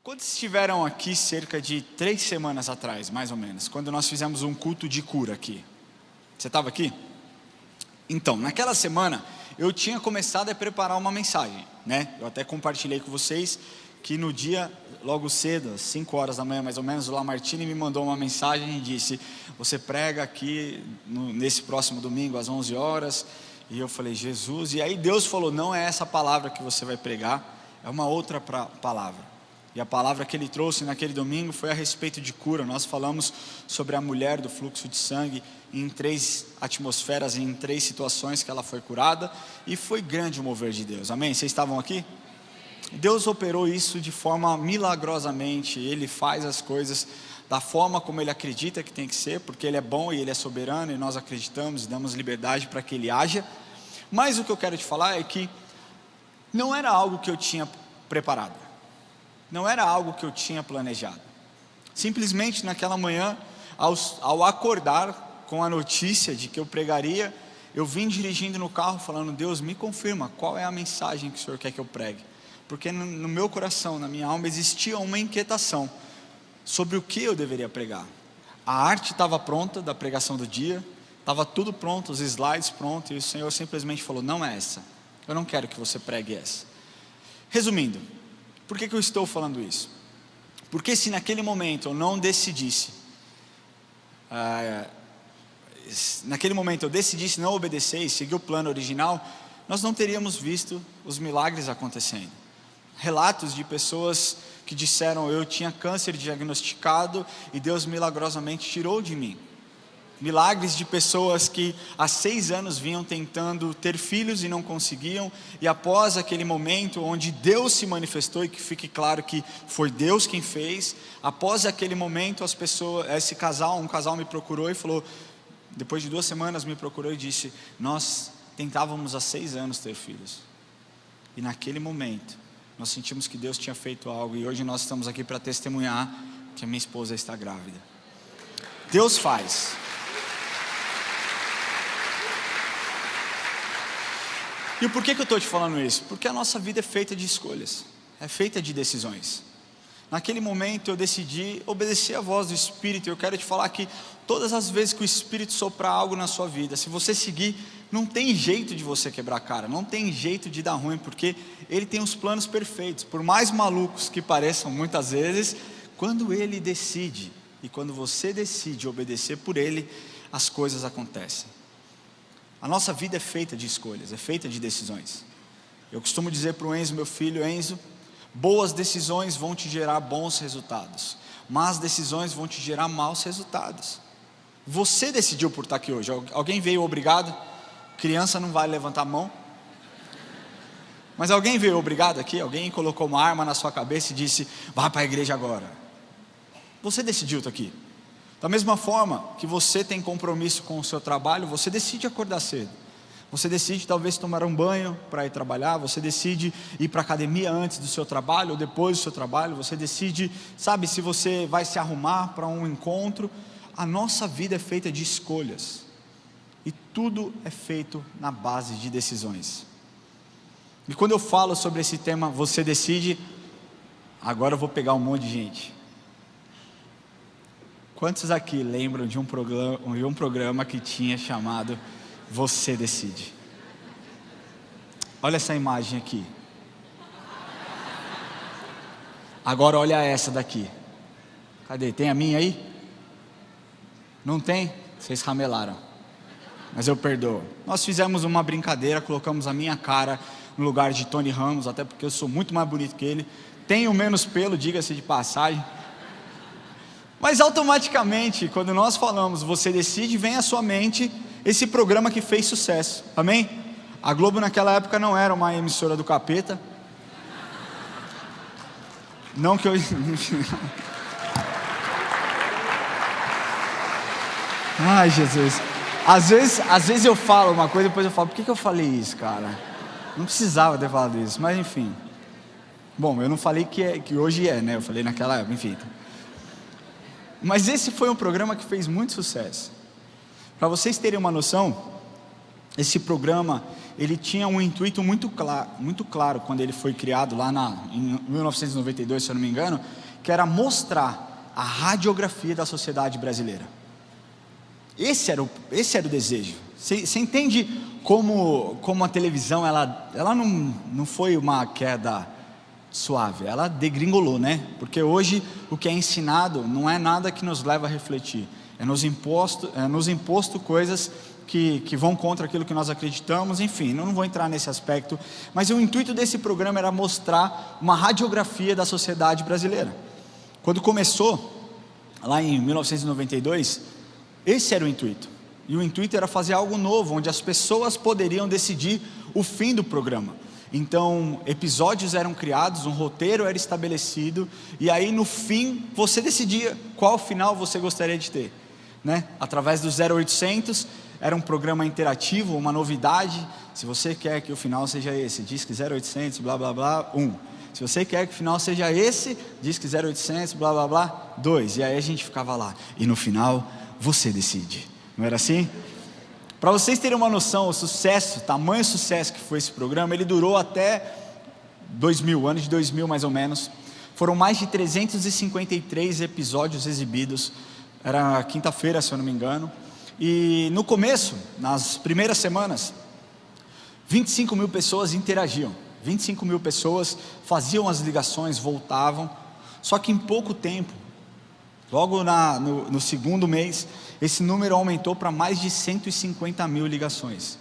Quantos estiveram aqui cerca de 3 semanas atrás, mais ou menos, quando nós fizemos um culto de cura aqui? Você estava aqui? Então, naquela semana, eu tinha começado a preparar uma mensagem, né? Eu até compartilhei com vocês que no dia, logo cedo, às 5 horas da manhã mais ou menos, o Lamartine me mandou uma mensagem e disse: você prega aqui nesse próximo domingo às 11 horas, e eu falei: Jesus, e aí Deus falou: não é essa palavra que você vai pregar, é uma outra palavra. E a palavra que ele trouxe naquele domingo foi a respeito de cura. Nós falamos sobre a mulher do fluxo de sangue em 3 atmosferas, em 3 situações que ela foi curada, e foi grande o mover de Deus, amém? Vocês estavam aqui? Deus operou isso de forma milagrosamente. Ele faz as coisas da forma como Ele acredita que tem que ser, porque Ele é bom e Ele é soberano, e nós acreditamos e damos liberdade para que Ele haja. Mas o que eu quero te falar é que não era algo que eu tinha preparado, não era algo que eu tinha planejado. Simplesmente naquela manhã, ao acordar com a notícia de que eu pregaria, eu vim dirigindo no carro falando: Deus, me confirma qual é a mensagem que o Senhor quer que eu pregue. Porque no meu coração, na minha alma, existia uma inquietação sobre o que eu deveria pregar. A arte estava pronta da pregação do dia, estava tudo pronto, os slides prontos, e o Senhor simplesmente falou: não é essa, eu não quero que você pregue essa. Resumindo, por que eu estou falando isso? Porque se naquele momento eu não decidisse, não obedecer e seguir o plano original, nós não teríamos visto os milagres acontecendo. Relatos de pessoas que disseram: eu tinha câncer diagnosticado e Deus milagrosamente tirou de mim. Milagres de pessoas que há 6 anos vinham tentando ter filhos e não conseguiam, e após aquele momento onde Deus se manifestou, e que fique claro que foi Deus quem fez, após aquele momento um casal me procurou e falou, depois de 2 semanas me procurou e disse: nós tentávamos há 6 anos ter filhos, e naquele momento nós sentimos que Deus tinha feito algo, e hoje nós estamos aqui para testemunhar que a minha esposa está grávida. Deus faz. E por que eu estou te falando isso? Porque a nossa vida é feita de escolhas, é feita de decisões. Naquele momento eu decidi obedecer a voz do Espírito. Eu quero te falar que todas as vezes que o Espírito soprar algo na sua vida, se você seguir, não tem jeito de você quebrar a cara, não tem jeito de dar ruim, porque Ele tem os planos perfeitos. Por mais malucos que pareçam muitas vezes, quando Ele decide, e quando você decide obedecer por Ele, as coisas acontecem. A nossa vida é feita de escolhas, é feita de decisões. Eu costumo dizer para o Enzo, meu filho: Enzo, boas decisões vão te gerar bons resultados, más decisões vão te gerar maus resultados. Você decidiu por estar aqui hoje. Alguém veio obrigado? Criança não vai levantar a mão. Mas alguém veio obrigado aqui? Alguém colocou uma arma na sua cabeça e disse: vá para a igreja agora? Você decidiu estar aqui. Da mesma forma que você tem compromisso com o seu trabalho, você decide acordar cedo. Você decide talvez tomar um banho para ir trabalhar. Você decide ir para a academia antes do seu trabalho ou depois do seu trabalho. Você decide, se você vai se arrumar para um encontro. A nossa vida é feita de escolhas. E tudo é feito na base de decisões. E quando eu falo sobre esse tema, você decide, agora eu vou pegar um monte de gente. Quantos aqui lembram de um programa que tinha chamado Você Decide? Olha essa imagem aqui. Agora olha essa daqui. Cadê? Tem a minha aí? Não tem? Vocês ramelaram. Mas eu perdoo. Nós fizemos uma brincadeira, colocamos a minha cara no lugar de Tony Ramos, até porque eu sou muito mais bonito que ele. Tenho menos pelo, diga-se de passagem. Mas automaticamente, quando nós falamos Você Decide, vem à sua mente esse programa que fez sucesso, amém? A Globo naquela época não era uma emissora do capeta. Não que eu... Ai, Jesus. Às vezes eu falo uma coisa, depois eu falo: por que eu falei isso, cara? Não precisava ter falado isso, mas enfim. Bom, eu não falei que hoje né? Eu falei naquela época, enfim. Mas esse foi um programa que fez muito sucesso. Para vocês terem uma noção, esse programa, ele tinha um intuito muito claro quando ele foi criado lá em 1992, se eu não me engano, que era mostrar a radiografia da sociedade brasileira. Esse era o desejo. Você entende como a televisão, ela não foi uma queda suave, ela degringolou, né? Porque hoje o que é ensinado não é nada que nos leva a refletir, é nos imposto coisas que vão contra aquilo que nós acreditamos. Enfim, não vou entrar nesse aspecto, mas o intuito desse programa era mostrar uma radiografia da sociedade brasileira. Quando começou, lá em 1992, esse era o intuito, e o intuito era fazer algo novo, onde as pessoas poderiam decidir o fim do programa. Então, episódios eram criados, um roteiro era estabelecido, e aí no fim, você decidia qual final você gostaria de ter, né? Através do 0800, era um programa interativo, uma novidade. Se você quer que o final seja esse, diz que 0800, blá blá blá, 1. Se você quer que o final seja esse, diz que 0800, blá blá blá, 2. E aí a gente ficava lá, e no final, você decide, não era assim? Para vocês terem uma noção, o tamanho sucesso que foi esse programa, ele durou até 2000, ano de 2000 mais ou menos. Foram mais de 353 episódios exibidos, era quinta-feira, se eu não me engano. E no começo, nas primeiras semanas, 25 mil pessoas interagiam, 25 mil pessoas faziam as ligações, voltavam. Só que em pouco tempo, logo no segundo mês, esse número aumentou para mais de 150 mil ligações.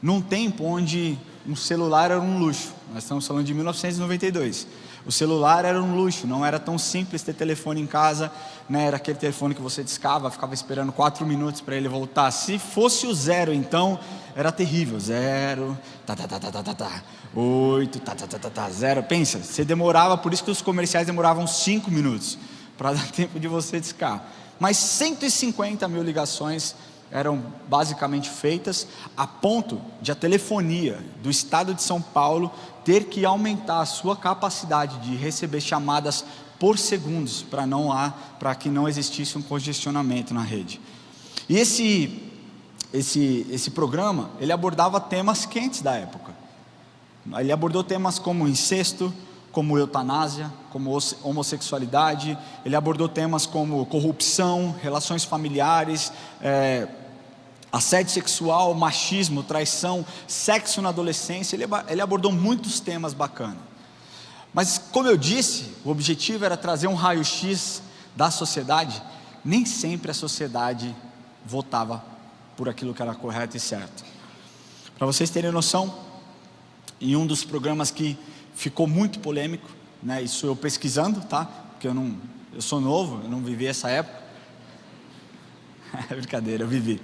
Num tempo onde um celular era um luxo. Nós estamos falando de 1992. O celular era um luxo, não era tão simples ter telefone em casa, né? Era aquele telefone que você discava, ficava esperando 4 minutos para ele voltar. Se fosse o 0, então, era terrível. 0, 8, 0. Pensa, você demorava, por isso que os comerciais demoravam 5 minutos, para dar tempo de você discar. Mas 150 mil ligações eram basicamente feitas, a ponto de a telefonia do estado de São Paulo ter que aumentar a sua capacidade de receber chamadas por segundos, para que não existisse um congestionamento na rede. E esse programa, ele abordava temas quentes da época. Ele abordou temas como incesto, como eutanásia, como homossexualidade. Ele abordou temas como corrupção, relações familiares, assédio sexual, machismo, traição, sexo na adolescência. Ele abordou muitos temas bacanas. Mas, como eu disse, o objetivo era trazer um raio-x da sociedade. Nem sempre a sociedade votava por aquilo que era correto e certo. Para vocês terem noção, em um dos programas que ficou muito polêmico, né? Isso eu pesquisando, tá? Porque eu sou novo, eu não vivi essa época. É brincadeira, eu vivi.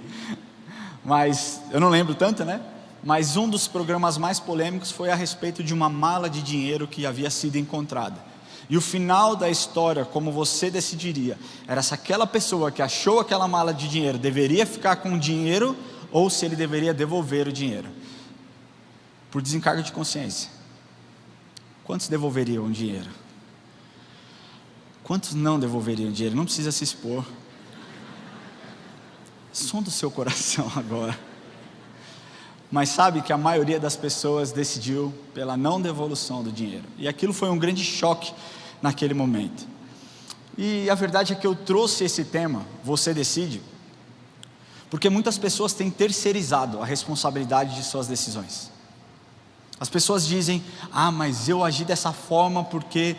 Mas eu não lembro tanto, né? Mas um dos programas mais polêmicos foi a respeito de uma mala de dinheiro que havia sido encontrada. E o final da história, como você decidiria, era se aquela pessoa que achou aquela mala de dinheiro deveria ficar com o dinheiro ou se ele deveria devolver o dinheiro. Por desencargo de consciência. Quantos devolveriam o dinheiro? Quantos não devolveriam o dinheiro? Não precisa se expor. Som do seu coração agora. Mas sabe que a maioria das pessoas decidiu pela não devolução do dinheiro. E aquilo foi um grande choque naquele momento. E a verdade é que eu trouxe esse tema, você decide, porque muitas pessoas têm terceirizado a responsabilidade de suas decisões. As pessoas dizem: mas eu agi dessa forma porque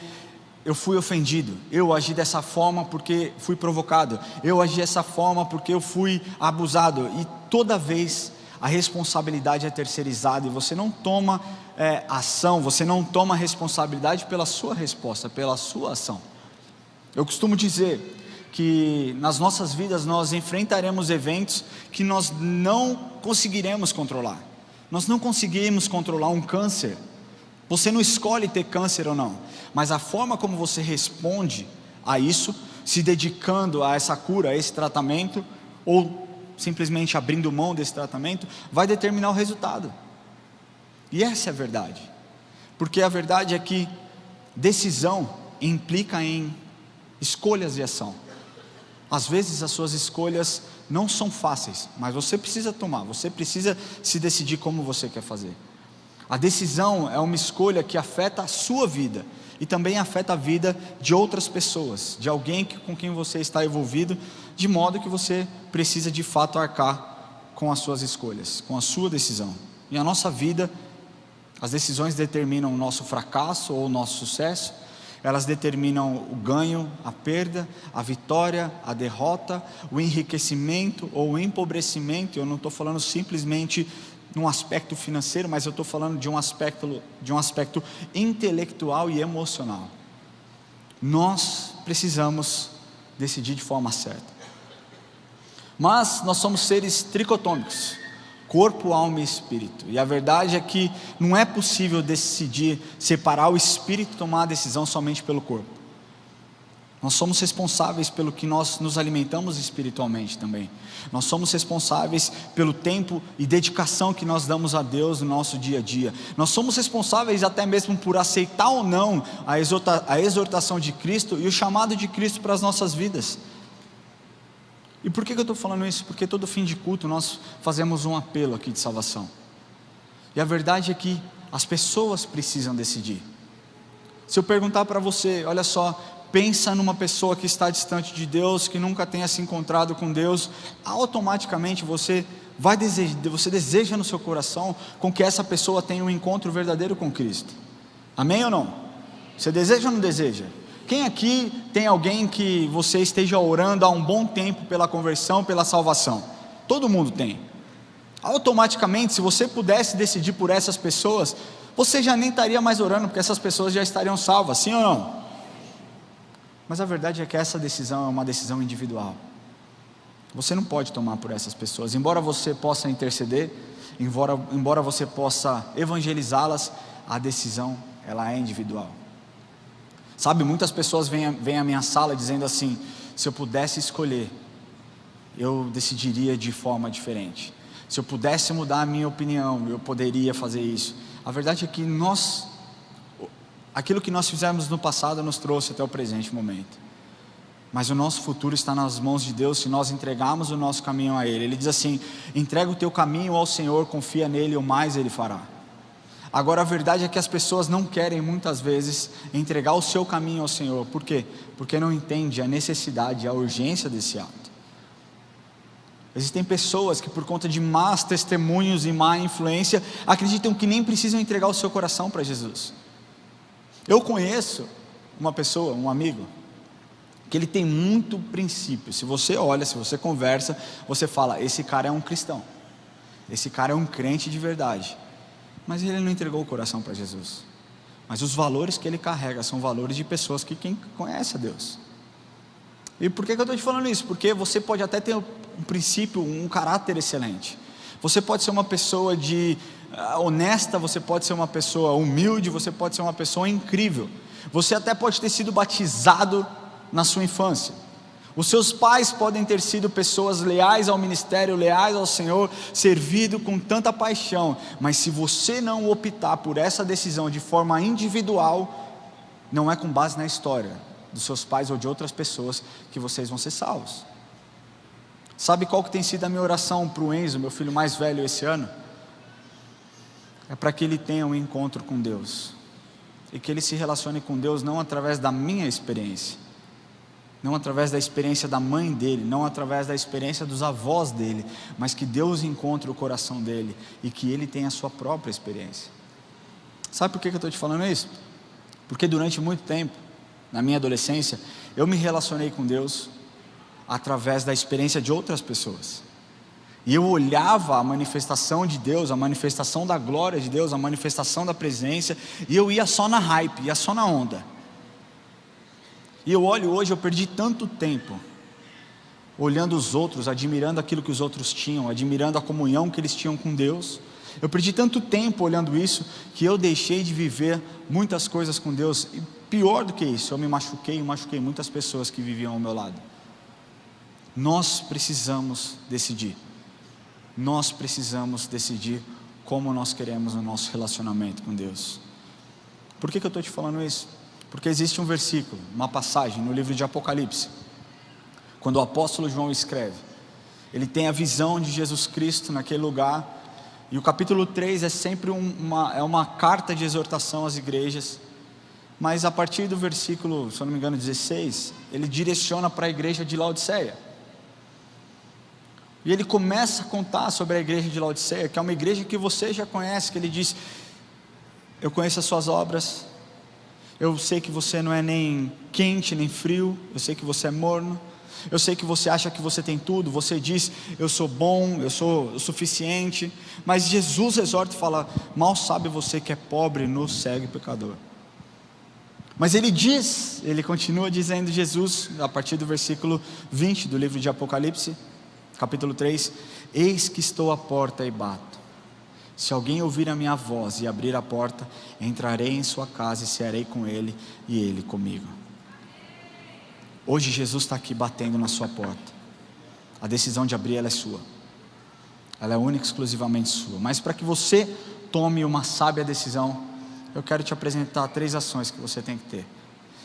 eu fui ofendido, eu agi dessa forma porque fui provocado, eu agi dessa forma porque eu fui abusado. E toda vez a responsabilidade é terceirizada e você não toma ação, você não toma responsabilidade pela sua resposta, pela sua ação. Eu costumo dizer que nas nossas vidas nós enfrentaremos eventos que nós não conseguiremos controlar. Nós não conseguimos controlar um câncer. Você não escolhe ter câncer ou não, mas a forma como você responde a isso, se dedicando a essa cura, a esse tratamento, ou simplesmente abrindo mão desse tratamento, vai determinar o resultado. E essa é a verdade, porque a verdade é que decisão implica em escolhas de ação. Às vezes as suas escolhas não são fáceis, mas você precisa tomar, você precisa se decidir como você quer fazer. A decisão é uma escolha que afeta a sua vida e também afeta a vida de outras pessoas, de alguém com quem você está envolvido, de modo que você precisa de fato arcar com as suas escolhas, com a sua decisão. E a nossa vida, as decisões determinam o nosso fracasso ou o nosso sucesso, elas determinam o ganho, a perda, a vitória, a derrota, o enriquecimento ou o empobrecimento. Eu não estou falando simplesmente num aspecto financeiro, mas eu estou falando de um aspecto intelectual e emocional. Nós precisamos decidir de forma certa. Mas nós somos seres tricotômicos, corpo, alma e espírito, e a verdade é que não é possível decidir separar o espírito e tomar a decisão somente pelo corpo. Nós somos responsáveis pelo que nós nos alimentamos espiritualmente também. Nós somos responsáveis pelo tempo e dedicação que nós damos a Deus no nosso dia a dia. Nós somos responsáveis até mesmo por aceitar ou não a exortação de Cristo e o chamado de Cristo para as nossas vidas. E por que eu estou falando isso? Porque todo fim de culto nós fazemos um apelo aqui de salvação. E a verdade é que as pessoas precisam decidir. Se eu perguntar para você, olha só, pensa numa pessoa que está distante de Deus, que nunca tenha se encontrado com Deus, automaticamente você deseja no seu coração com que essa pessoa tenha um encontro verdadeiro com Cristo. Amém ou não? Você deseja ou não deseja? Quem aqui tem alguém que você esteja orando há um bom tempo pela conversão, pela salvação? Todo mundo tem. Automaticamente, se você pudesse decidir por essas pessoas, você já nem estaria mais orando, porque essas pessoas já estariam salvas, sim ou não? Mas a verdade é que essa decisão é uma decisão individual. Você não pode tomar por essas pessoas. Embora você possa interceder, embora você possa evangelizá-las, a decisão ela é individual. Sabe, muitas pessoas vêm à minha sala dizendo assim: se eu pudesse escolher, eu decidiria de forma diferente. Se eu pudesse mudar a minha opinião, eu poderia fazer isso. A verdade é que aquilo que nós fizemos no passado nos trouxe até o presente momento, mas o nosso futuro está nas mãos de Deus, se nós entregarmos o nosso caminho a Ele. Ele diz assim: entrega o teu caminho ao Senhor, confia nele, o mais Ele fará. Agora a verdade é que as pessoas não querem muitas vezes entregar o seu caminho ao Senhor. Por quê? Porque não entendem a necessidade, a urgência desse ato. Existem pessoas que, por conta de más testemunhos e má influência, acreditam que nem precisam entregar o seu coração para Jesus. Eu conheço uma pessoa, um amigo, que ele tem muito princípio. Se você olha, se você conversa, você fala: esse cara é um cristão, esse cara é um crente de verdade, mas ele não entregou o coração para Jesus. Mas os valores que ele carrega são valores de pessoas que quem conhece a Deus. E por que eu estou te falando isso? Porque você pode até ter um princípio, um caráter excelente. Você pode ser uma pessoa honesta, você pode ser uma pessoa humilde, você pode ser uma pessoa incrível. Você até pode ter sido batizado na sua infância. Os seus pais podem ter sido pessoas leais ao ministério, leais ao Senhor, servido com tanta paixão. Mas se você não optar por essa decisão de forma individual, não é com base na história dos seus pais ou de outras pessoas que vocês vão ser salvos. Sabe qual que tem sido a minha oração para o Enzo, meu filho mais velho, esse ano? É para que ele tenha um encontro com Deus, e que ele se relacione com Deus não através da minha experiência, não através da experiência da mãe dele, não através da experiência dos avós dele, mas que Deus encontre o coração dele, e que ele tenha a sua própria experiência. Sabe por que eu estou te falando isso? Porque durante muito tempo, na minha adolescência, eu me relacionei com Deus através da experiência de outras pessoas, e eu olhava a manifestação de Deus, a manifestação da glória de Deus, a manifestação da presença, e eu ia só na hype, ia só na onda. E eu olho hoje, eu perdi tanto tempo olhando os outros, admirando aquilo que os outros tinham, admirando a comunhão que eles tinham com Deus. Eu perdi tanto tempo olhando isso, que eu deixei de viver muitas coisas com Deus. E pior do que isso, eu me machuquei muitas pessoas que viviam ao meu lado. Nós precisamos decidir. Nós precisamos decidir como nós queremos o nosso relacionamento com Deus. Por que eu estou te falando isso? Porque existe um versículo, uma passagem no livro de Apocalipse, quando o apóstolo João escreve, ele tem a visão de Jesus Cristo naquele lugar. E o capítulo 3 é sempre uma carta de exortação às igrejas. Mas a partir do versículo, se eu não me engano, 16, ele direciona para a igreja de Laodiceia. E ele começa a contar sobre a igreja de Laodiceia, que é uma igreja que você já conhece, que ele diz: eu conheço as suas obras, eu sei que você não é nem quente nem frio, eu sei que você é morno, eu sei que você acha que você tem tudo, você diz: eu sou bom, eu sou o suficiente. Mas Jesus exorta e fala: mal sabe você que é pobre, nu, cego e pecador. Mas ele continua dizendo, Jesus, a partir do versículo 20 do livro de Apocalipse, capítulo 3: eis que estou à porta e bato. Se alguém ouvir a minha voz e abrir a porta, entrarei em sua casa e cearei com ele e ele comigo. Hoje Jesus está aqui batendo na sua porta. A decisão de abrir, ela é sua. Ela é única e exclusivamente sua. Mas para que você tome uma sábia decisão, eu quero te apresentar 3 ações que você tem que ter.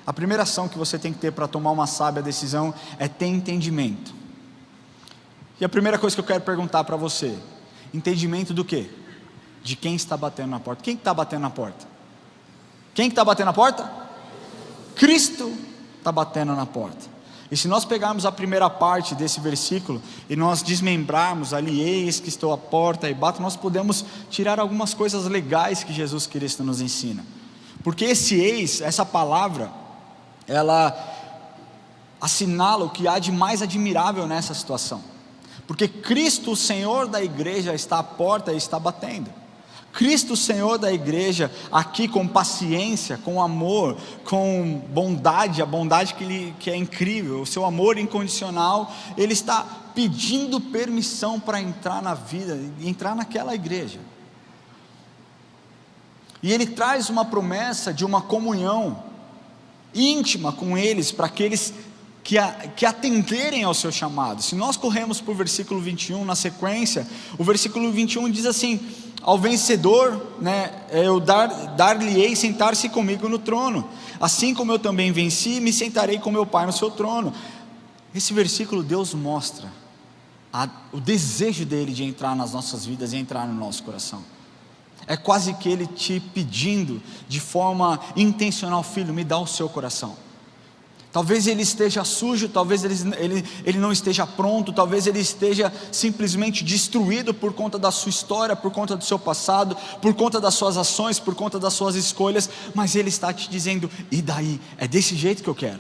A primeira ação que você tem que ter para tomar uma sábia decisão é ter entendimento. E a primeira coisa que eu quero perguntar para você: entendimento do quê? De quem está batendo na porta. Quem está batendo na porta? Quem está batendo na porta? Cristo está batendo na porta. E se nós pegarmos a primeira parte desse versículo e nós desmembrarmos ali: eis que estou à porta e bato, nós podemos tirar algumas coisas legais que Jesus Cristo nos ensina. Porque esse eis, essa palavra, ela assinala o que há de mais admirável nessa situação. Porque Cristo, o Senhor da igreja, está à porta e está batendo. Cristo, o Senhor da igreja, aqui com paciência, com amor, com bondade, a bondade que é incrível, o seu amor incondicional, Ele está pedindo permissão para entrar na vida, entrar naquela igreja. E Ele traz uma promessa de uma comunhão íntima com eles, para aqueles que atenderem ao seu chamado. Se nós corremos para o versículo 21 na sequência, o versículo 21 diz assim: ao vencedor, eu dar-lhe-ei sentar-se comigo no trono, assim como eu também venci, me sentarei com meu Pai no seu trono. Esse versículo, Deus mostra o desejo dele de entrar nas nossas vidas e entrar no nosso coração. É quase que ele te pedindo de forma intencional: filho, me dá o seu coração. Talvez ele esteja sujo, talvez ele não esteja pronto, talvez ele esteja simplesmente destruído por conta da sua história, por conta do seu passado, por conta das suas ações, por conta das suas escolhas, mas ele está te dizendo: e daí? É desse jeito que eu quero.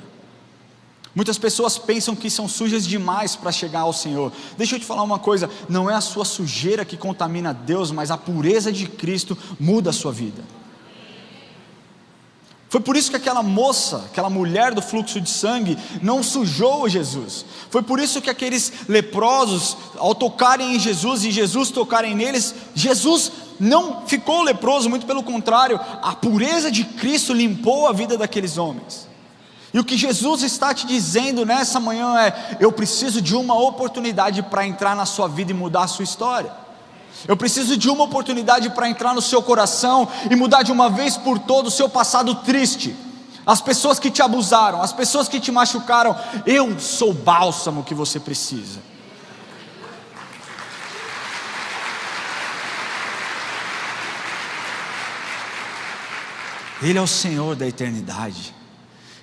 Muitas pessoas pensam que são sujas demais para chegar ao Senhor. Deixa eu te falar uma coisa: não é a sua sujeira que contamina Deus, mas a pureza de Cristo muda a sua vida. Foi por isso que aquela mulher do fluxo de sangue não sujou Jesus. Foi por isso que aqueles leprosos, ao tocarem em Jesus e Jesus tocarem neles, Jesus não ficou leproso, muito pelo contrário, a pureza de Cristo limpou a vida daqueles homens. E o que Jesus está te dizendo nessa manhã é: eu preciso de uma oportunidade para entrar na sua vida e mudar a sua história. Eu preciso de uma oportunidade para entrar no seu coração e mudar de uma vez por todas o seu passado triste, as pessoas que te abusaram, as pessoas que te machucaram. Eu sou o bálsamo que você precisa. Ele é o Senhor da eternidade.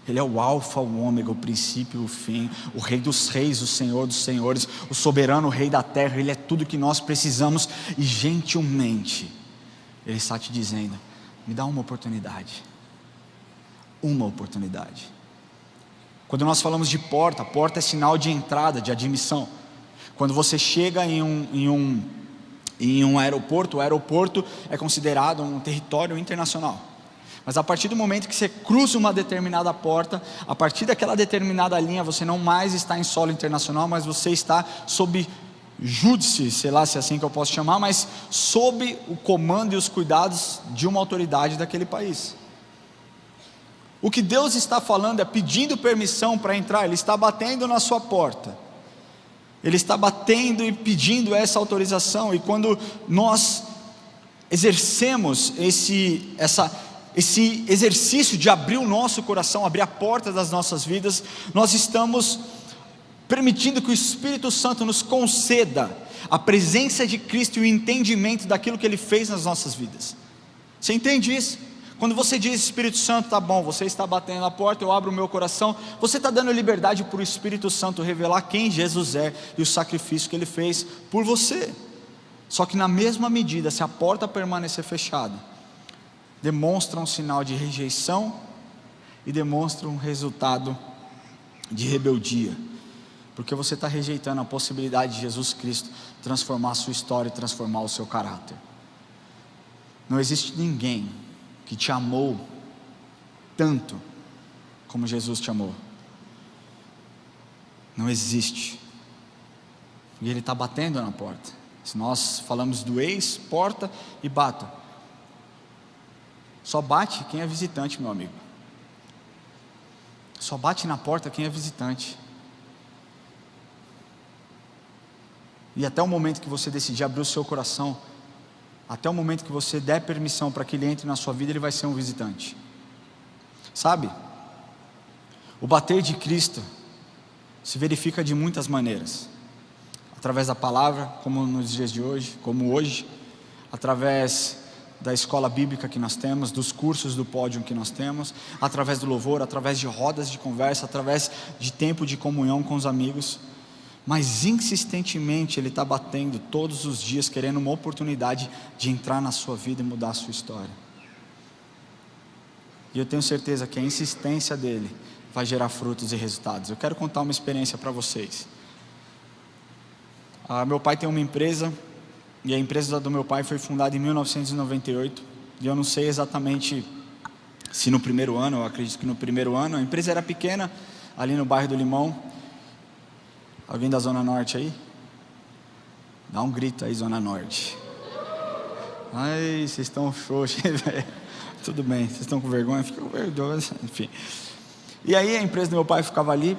Ele é o alfa, o ômega, o princípio e o fim, o rei dos reis, o Senhor dos senhores, o soberano rei da terra. Ele é tudo que nós precisamos. E gentilmente Ele está te dizendo: me dá uma oportunidade. Uma oportunidade. Quando nós falamos de porta, a porta é sinal de entrada, de admissão. Quando você chega em um aeroporto, o aeroporto é considerado um território internacional. Mas a partir do momento que você cruza uma determinada porta, a partir daquela determinada linha, você não mais está em solo internacional, mas você está sob júdice, sei lá se é assim que eu posso chamar, mas sob o comando e os cuidados de uma autoridade daquele país. O que Deus está falando é pedindo permissão para entrar. Ele está batendo na sua porta. Ele está batendo e pedindo essa autorização. E quando nós exercemos esse exercício de abrir o nosso coração, abrir a porta das nossas vidas, nós estamos permitindo que o Espírito Santo nos conceda a presença de Cristo e o entendimento daquilo que Ele fez nas nossas vidas. Você entende isso? Quando você diz, Espírito Santo, tá bom, você está batendo na porta, eu abro o meu coração, você está dando liberdade para o Espírito Santo revelar quem Jesus é e o sacrifício que Ele fez por você. Só que na mesma medida, se a porta permanecer fechada, demonstra um sinal de rejeição e demonstra um resultado de rebeldia, porque você está rejeitando a possibilidade de Jesus Cristo transformar a sua história e transformar o seu caráter. Não existe ninguém que te amou tanto como Jesus te amou. Não existe. E Ele está batendo na porta. Se nós falamos do ex, porta e bata. Só bate quem é visitante, meu amigo. Só bate na porta quem é visitante. E até o momento que você decidir abrir o seu coração, até o momento que você der permissão para que Ele entre na sua vida, Ele vai ser um visitante. Sabe? O bater de Cristo se verifica de muitas maneiras. Através da palavra, como nos dias de hoje, como hoje. Através da escola bíblica que nós temos, dos cursos do pódio que nós temos. Através do louvor, através de rodas de conversa, através de tempo de comunhão com os amigos. Mas insistentemente Ele está batendo todos os dias, querendo uma oportunidade de entrar na sua vida e mudar a sua história. E eu tenho certeza que a insistência dEle vai gerar frutos e resultados. Eu quero contar uma experiência para vocês. Meu pai tem uma empresa, e a empresa do meu pai foi fundada em 1998, e eu não sei exatamente se no primeiro ano, eu acredito que no primeiro ano. A empresa era pequena, ali no bairro do Limão. Alguém da Zona Norte aí? Dá um grito aí, Zona Norte. Ai, vocês estão xoxos, velho. Tudo bem, vocês estão com vergonha? Fica com vergonha, enfim. E aí a empresa do meu pai ficava ali.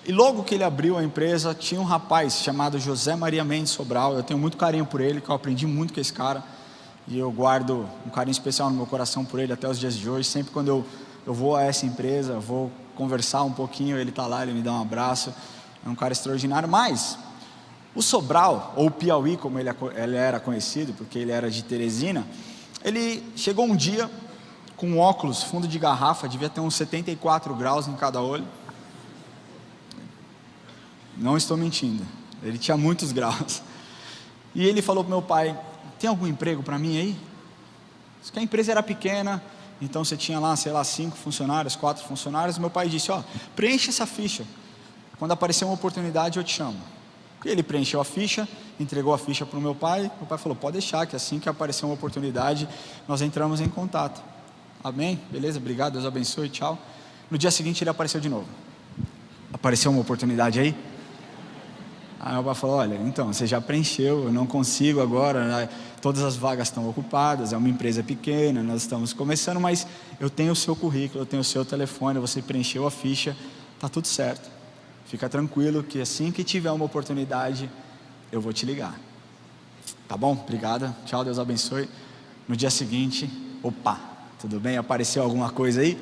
E logo que ele abriu a empresa, tinha um rapaz chamado José Maria Mendes Sobral. Eu tenho muito carinho por ele, que eu aprendi muito com esse cara. E eu guardo um carinho especial no meu coração por ele até os dias de hoje. Sempre quando eu vou a essa empresa, eu vou conversar um pouquinho, ele está lá, ele me dá um abraço. É um cara extraordinário. Mas o Sobral, ou Piauí como ele era conhecido, porque ele era de Teresina, ele chegou um dia com óculos, fundo de garrafa, devia ter uns 74 graus em cada olho. Não estou mentindo, ele tinha muitos graus. E ele falou para meu pai: tem algum emprego para mim aí? Porque a empresa era pequena, então você tinha lá, sei lá, 5 funcionários, 4 funcionários. Meu pai disse: preenche essa ficha, quando aparecer uma oportunidade eu te chamo. E ele preencheu a ficha, entregou a ficha para o meu pai falou: pode deixar, que assim que aparecer uma oportunidade, nós entramos em contato. Amém? Beleza, obrigado, Deus abençoe, tchau. No dia seguinte ele apareceu de novo: apareceu uma oportunidade aí? Aí meu pai falou: olha, então, você já preencheu, eu não consigo agora, né? Todas as vagas estão ocupadas, é uma empresa pequena, nós estamos começando, mas eu tenho o seu currículo, eu tenho o seu telefone, você preencheu a ficha, está tudo certo. Fica tranquilo que assim que tiver uma oportunidade, eu vou te ligar. Tá bom? Obrigado, tchau, Deus abençoe. No dia seguinte, opa, tudo bem? Apareceu alguma coisa aí?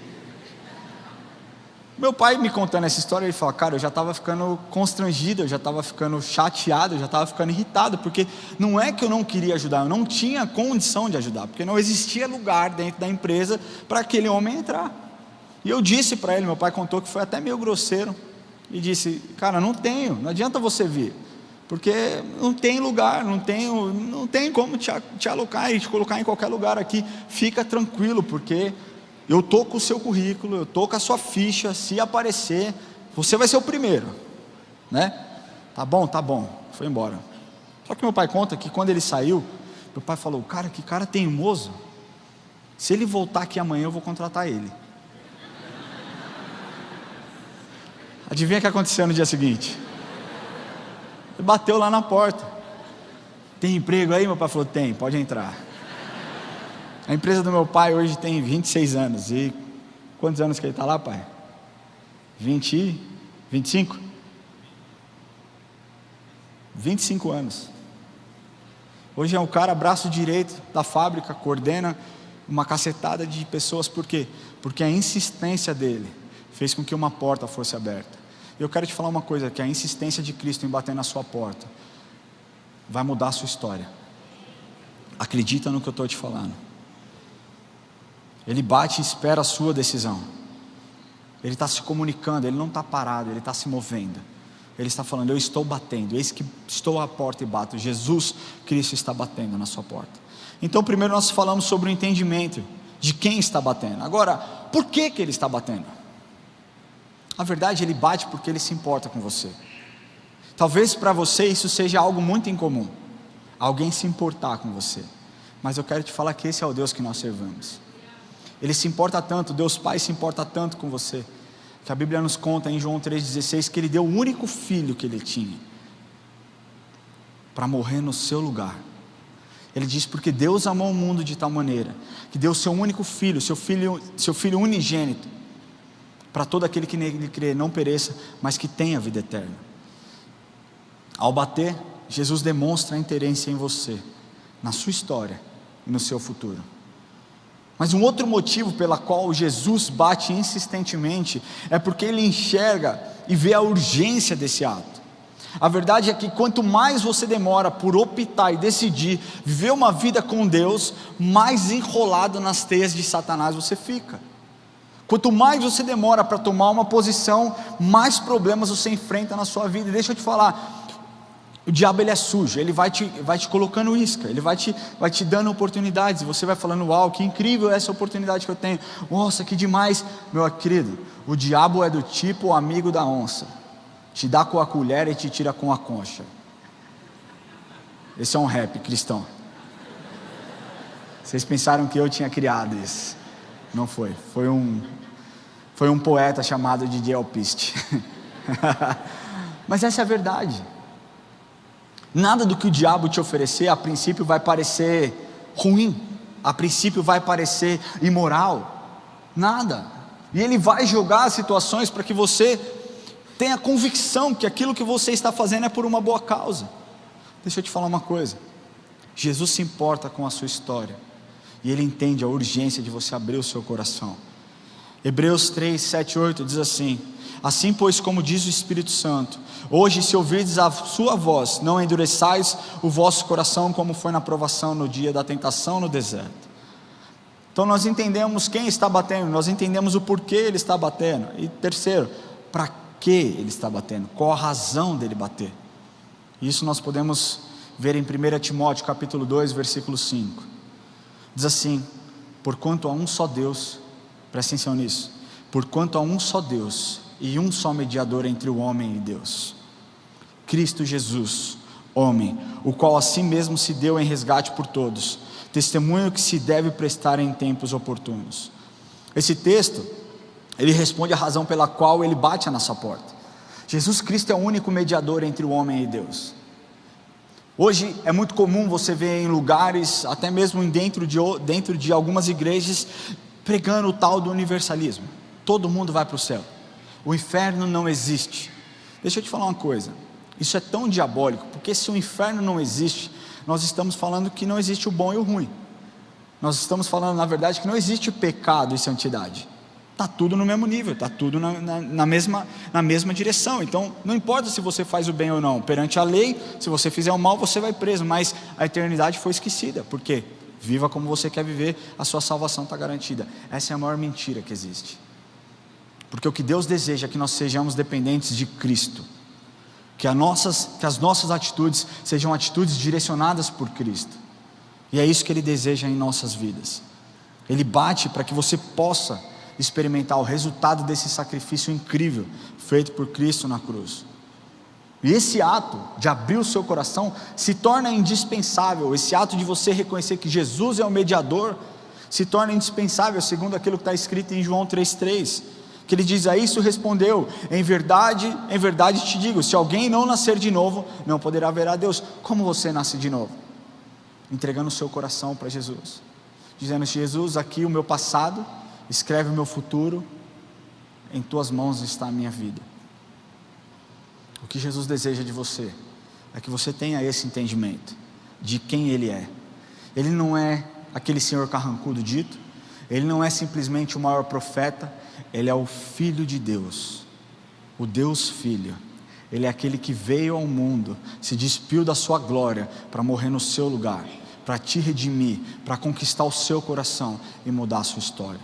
Meu pai me contando essa história, ele fala: cara, eu já estava ficando constrangido, eu já estava ficando chateado, eu já estava ficando irritado, porque não é que eu não queria ajudar, eu não tinha condição de ajudar, porque não existia lugar dentro da empresa para aquele homem entrar. E eu disse para ele, meu pai contou que foi até meio grosseiro, e disse: cara, não adianta você vir, porque não tem lugar, não tem como te alocar e te colocar em qualquer lugar aqui. Fica tranquilo, porque eu estou com o seu currículo, eu estou com a sua ficha, se aparecer, você vai ser o primeiro, né? Tá bom, foi embora. Só que meu pai conta que quando ele saiu, meu pai falou: cara, que cara teimoso, se ele voltar aqui amanhã eu vou contratar ele. Adivinha o que aconteceu no dia seguinte? Ele bateu lá na porta: tem emprego aí? Meu pai falou: tem, pode entrar. A empresa do meu pai hoje tem 26 anos. E quantos anos que ele está lá, pai? 25? 25 anos. Hoje é um cara braço direito da fábrica, coordena uma cacetada de pessoas. Por quê? Porque a insistência dele fez com que uma porta fosse aberta. E eu quero te falar uma coisa, que a insistência de Cristo em bater na sua porta vai mudar a sua história. Acredita no que eu estou te falando. Ele bate e espera a sua decisão. Ele está se comunicando, ele não está parado, ele está se movendo. Ele está falando, eu estou batendo, eis que estou à porta e bato. Jesus Cristo está batendo na sua porta. Então primeiro nós falamos sobre o entendimento de quem está batendo. Agora, por que ele está batendo? A verdade, ele bate porque ele se importa com você. Talvez para você isso seja algo muito incomum, alguém se importar com você. Mas eu quero te falar que esse é o Deus que nós servamos. Ele se importa tanto, Deus Pai se importa tanto com você, que a Bíblia nos conta em João 3,16 que Ele deu o único filho que Ele tinha para morrer no seu lugar. Ele diz, porque Deus amou o mundo de tal maneira que deu o seu único filho, seu filho unigênito, para todo aquele que nele crê não pereça, mas que tenha vida eterna. Ao bater, Jesus demonstra interesse em você, na sua história e no seu futuro. Mas um outro motivo pela qual Jesus bate insistentemente é porque ele enxerga e vê a urgência desse ato. A verdade é que quanto mais você demora por optar e decidir viver uma vida com Deus, mais enrolado nas teias de Satanás você fica. Quanto mais você demora para tomar uma posição, mais problemas você enfrenta na sua vida. E deixa eu te falar, o diabo ele é sujo, ele vai te colocando isca, ele vai te dando oportunidades, e você vai falando, uau, que incrível essa oportunidade que eu tenho, nossa, que demais. Meu querido, o diabo é do tipo amigo da onça, te dá com a colher e te tira com a concha. Esse é um rap cristão. Vocês pensaram que eu tinha criado isso? Não foi, foi um poeta chamado DJ Alpiste. Mas essa é a verdade. Nada do que o diabo te oferecer a princípio vai parecer ruim, a princípio vai parecer imoral, nada. E ele vai jogar situações para que você tenha convicção que aquilo que você está fazendo é por uma boa causa. Deixa eu te falar uma coisa, Jesus se importa com a sua história, e Ele entende a urgência de você abrir o seu coração. Hebreus 3, 7, 8 diz assim, assim pois como diz o Espírito Santo, hoje se ouvirdes a sua voz, não endureçais o vosso coração como foi na provação no dia da tentação no deserto. Então nós entendemos quem está batendo, nós entendemos o porquê ele está batendo, e terceiro, para que ele está batendo, qual a razão dele bater. Isso nós podemos ver em 1 Timóteo capítulo 2 versículo 5, diz assim, porquanto há um só Deus, presta atenção nisso, porquanto há um só Deus e um só mediador entre o homem e Deus, Cristo Jesus, homem, o qual a si mesmo se deu em resgate por todos, testemunho que se deve prestar em tempos oportunos. Esse texto, ele responde a razão pela qual ele bate a nossa porta. Jesus Cristo é o único mediador entre o homem e Deus. Hoje é muito comum você ver em lugares, até mesmo dentro de algumas igrejas, pregando o tal do universalismo, todo mundo vai para o céu, o inferno não existe. Deixa eu te falar uma coisa, isso é tão diabólico, porque se o inferno não existe, nós estamos falando que não existe o bom e o ruim, nós estamos falando na verdade que não existe pecado e santidade, está tudo no mesmo nível, está tudo na mesma direção. Então não importa se você faz o bem ou não, perante a lei, se você fizer o mal você vai preso, mas a eternidade foi esquecida. Por quê? Viva como você quer viver, a sua salvação está garantida. Essa é a maior mentira que existe, porque o que Deus deseja é que nós sejamos dependentes de Cristo, que as nossas atitudes sejam atitudes direcionadas por Cristo, e é isso que Ele deseja em nossas vidas. Ele bate para que você possa experimentar o resultado desse sacrifício incrível feito por Cristo na cruz. E esse ato de abrir o seu coração se torna indispensável. Esse ato de você reconhecer que Jesus é o mediador se torna indispensável, segundo aquilo que está escrito em João 3,3, que ele diz, a isso respondeu, em verdade te digo, se alguém não nascer de novo, não poderá ver a Deus. Como você nasce de novo? Entregando o seu coração para Jesus, dizendo, Jesus, aqui o meu passado, escreve o meu futuro, em tuas mãos está a minha vida. O que Jesus deseja de você é que você tenha esse entendimento de quem Ele é. Ele não é aquele senhor carrancudo dito, Ele não é simplesmente o maior profeta, Ele é o Filho de Deus, o Deus Filho. Ele é aquele que veio ao mundo, se despiu da sua glória para morrer no seu lugar, para te redimir, para conquistar o seu coração e mudar a sua história.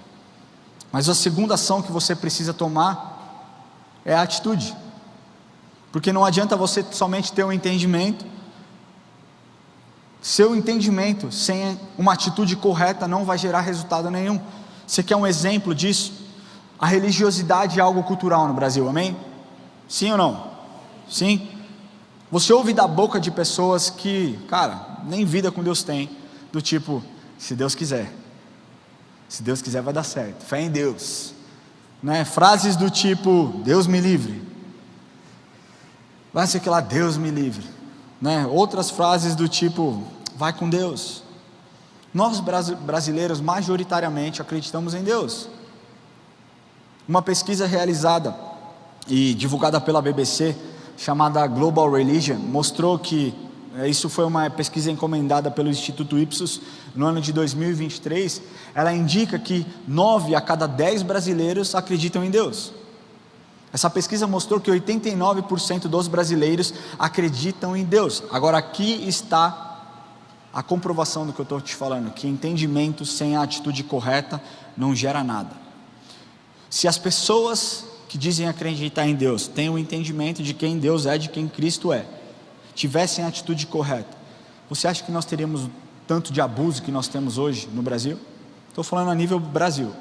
Mas a segunda ação que você precisa tomar é a atitude, porque não adianta você somente ter um entendimento. Seu entendimento sem uma atitude correta não vai gerar resultado nenhum. Você quer um exemplo disso? A religiosidade é algo cultural no Brasil, amém? Sim ou não? Sim. Você ouve da boca de pessoas que, cara, nem vida com Deus tem, do tipo, se Deus quiser vai dar certo, fé em Deus, né? Frases do tipo, Deus me livre, vai ser que lá, Deus me livre, né? Outras frases do tipo, vai com Deus. Nós brasileiros majoritariamente acreditamos em Deus. Uma pesquisa realizada e divulgada pela BBC, chamada Global Religion, mostrou que, isso foi uma pesquisa encomendada pelo Instituto Ipsos no ano de 2023, ela indica que 9 a cada 10 brasileiros acreditam em Deus. Essa pesquisa mostrou que 89% dos brasileiros acreditam em Deus. Agora aqui está a comprovação do que eu estou te falando, que entendimento sem a atitude correta não gera nada. Se as pessoas que dizem acreditar em Deus têm o entendimento de quem Deus é, de quem Cristo é, tivessem a atitude correta, você acha que nós teríamos tanto de abuso que nós temos hoje no Brasil? Estou falando a nível Brasil.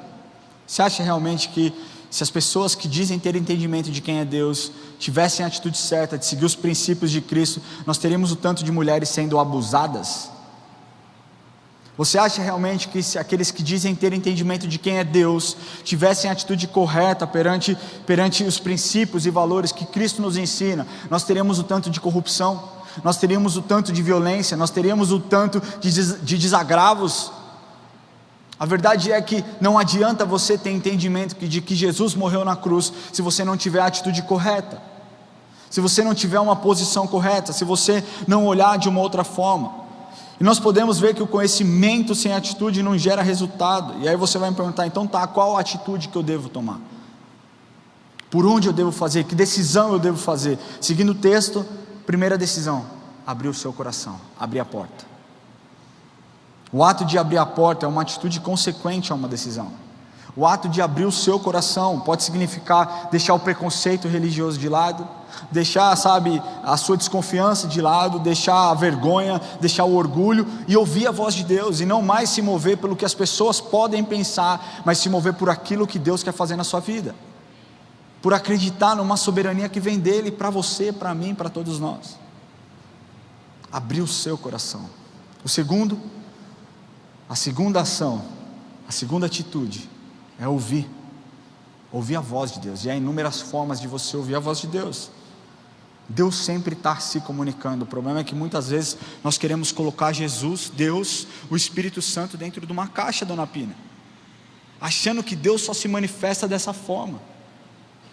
Você acha realmente que se as pessoas que dizem ter entendimento de quem é Deus tivessem a atitude certa de seguir os princípios de Cristo, nós teríamos o tanto de mulheres sendo abusadas? Você acha realmente que se aqueles que dizem ter entendimento de quem é Deus tivessem a atitude correta perante os princípios e valores que Cristo nos ensina, nós teríamos o tanto de corrupção, nós teríamos o tanto de violência, nós teríamos o tanto de desagravos? A verdade é que não adianta você ter entendimento de que Jesus morreu na cruz se você não tiver a atitude correta, se você não tiver uma posição correta, se você não olhar de uma outra forma. E nós podemos ver que o conhecimento sem atitude não gera resultado. E aí você vai me perguntar, então tá, qual a atitude que eu devo tomar? Por onde eu devo fazer? Que decisão eu devo fazer? Seguindo o texto, primeira decisão, abrir o seu coração, abrir a porta. O ato de abrir a porta é uma atitude consequente a uma decisão. O ato de abrir o seu coração pode significar deixar o preconceito religioso de lado, deixar, a sua desconfiança de lado, deixar a vergonha, deixar o orgulho e ouvir a voz de Deus, e não mais se mover pelo que as pessoas podem pensar, mas se mover por aquilo que Deus quer fazer na sua vida, por acreditar numa soberania que vem dele para você, para mim, para todos nós. Abrir o seu coração. A segunda ação, a segunda atitude é ouvir a voz de Deus. E há inúmeras formas de você ouvir a voz de Deus. Deus sempre está se comunicando. O problema é que muitas vezes nós queremos colocar Jesus, Deus, o Espírito Santo dentro de uma caixa, dona Pina, achando que Deus só se manifesta dessa forma.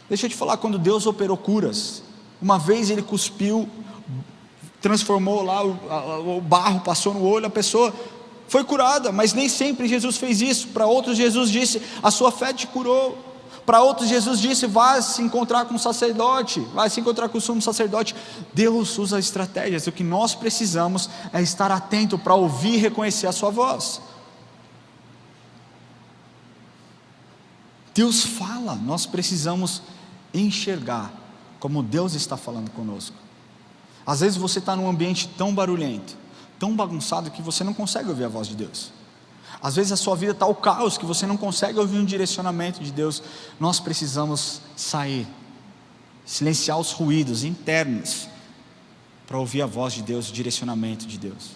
Deixa eu te falar, quando Deus operou curas, uma vez ele cuspiu, transformou lá o barro, passou no olho, a pessoa foi curada, mas nem sempre Jesus fez isso. Para outros Jesus disse, a sua fé te curou. Para outros Jesus disse, vai se encontrar com o sacerdote, vai se encontrar com o sumo sacerdote. Deus usa estratégias. O que nós precisamos é estar atento para ouvir e reconhecer a sua voz. Deus fala, nós precisamos enxergar como Deus está falando conosco. Às vezes você está num ambiente tão barulhento, tão bagunçado, que você não consegue ouvir a voz de Deus. Às vezes a sua vida está o caos, que você não consegue ouvir um direcionamento de Deus. Nós precisamos sair, silenciar os ruídos internos, para ouvir a voz de Deus, o direcionamento de Deus.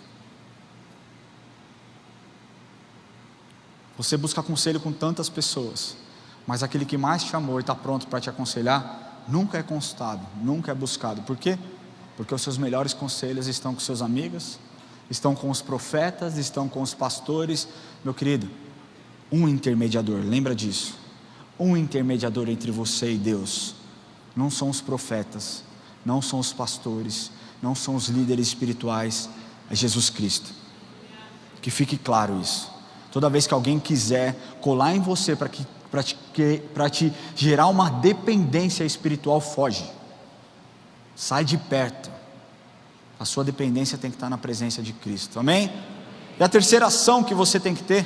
Você busca conselho com tantas pessoas, mas aquele que mais te amou e está pronto para te aconselhar, nunca é consultado, nunca é buscado. Por quê? Porque os seus melhores conselhos estão com seus amigos, estão com os profetas, estão com os pastores. Meu querido, um intermediador, lembra disso, um intermediador entre você e Deus, não são os profetas, não são os pastores, não são os líderes espirituais, é Jesus Cristo. Que fique claro isso. Toda vez que alguém quiser colar em você para te gerar uma dependência espiritual, foge. Sai de perto. A sua dependência tem que estar na presença de Cristo, amém? E a terceira ação que você tem que ter,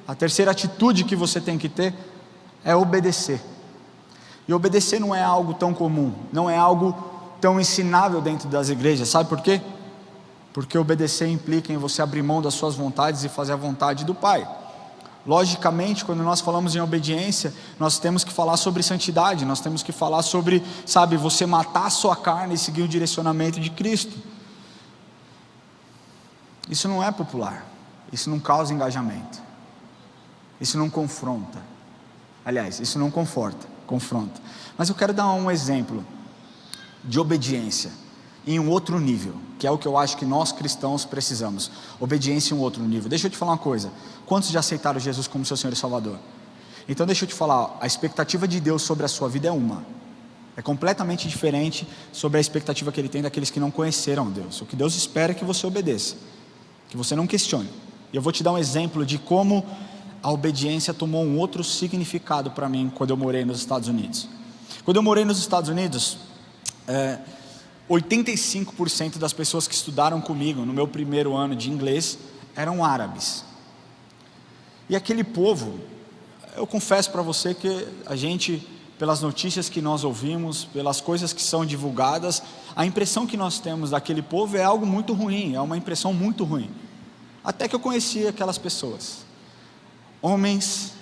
a terceira atitude que você tem que ter, é obedecer. E obedecer não é algo tão comum, não é algo tão ensinável dentro das igrejas, sabe por quê? Porque obedecer implica em você abrir mão das suas vontades e fazer a vontade do Pai. Logicamente, quando nós falamos em obediência, nós temos que falar sobre santidade, nós temos que falar sobre, sabe, você matar a sua carne e seguir o direcionamento de Cristo. Isso não é popular, isso não causa engajamento, isso não confronta, aliás, isso não conforta, confronta. Mas eu quero dar um exemplo de obediência em um outro nível, que é o que eu acho que nós cristãos precisamos, obediência em um outro nível. Deixa eu te falar uma coisa, quantos já aceitaram Jesus como seu Senhor e Salvador? Então deixa eu te falar, a expectativa de Deus sobre a sua vida é completamente diferente sobre a expectativa que Ele tem daqueles que não conheceram Deus. O que Deus espera é que você obedeça, que você não questione. E eu vou te dar um exemplo de como a obediência tomou um outro significado para mim quando eu morei nos Estados Unidos. Quando eu morei nos Estados Unidos, 85% das pessoas que estudaram comigo no meu primeiro ano de inglês eram árabes. E aquele povo, eu confesso para você que a gente, pelas notícias que nós ouvimos, pelas coisas que são divulgadas, a impressão que nós temos daquele povo é algo muito ruim, é uma impressão muito ruim. Até que eu conheci aquelas pessoas, homens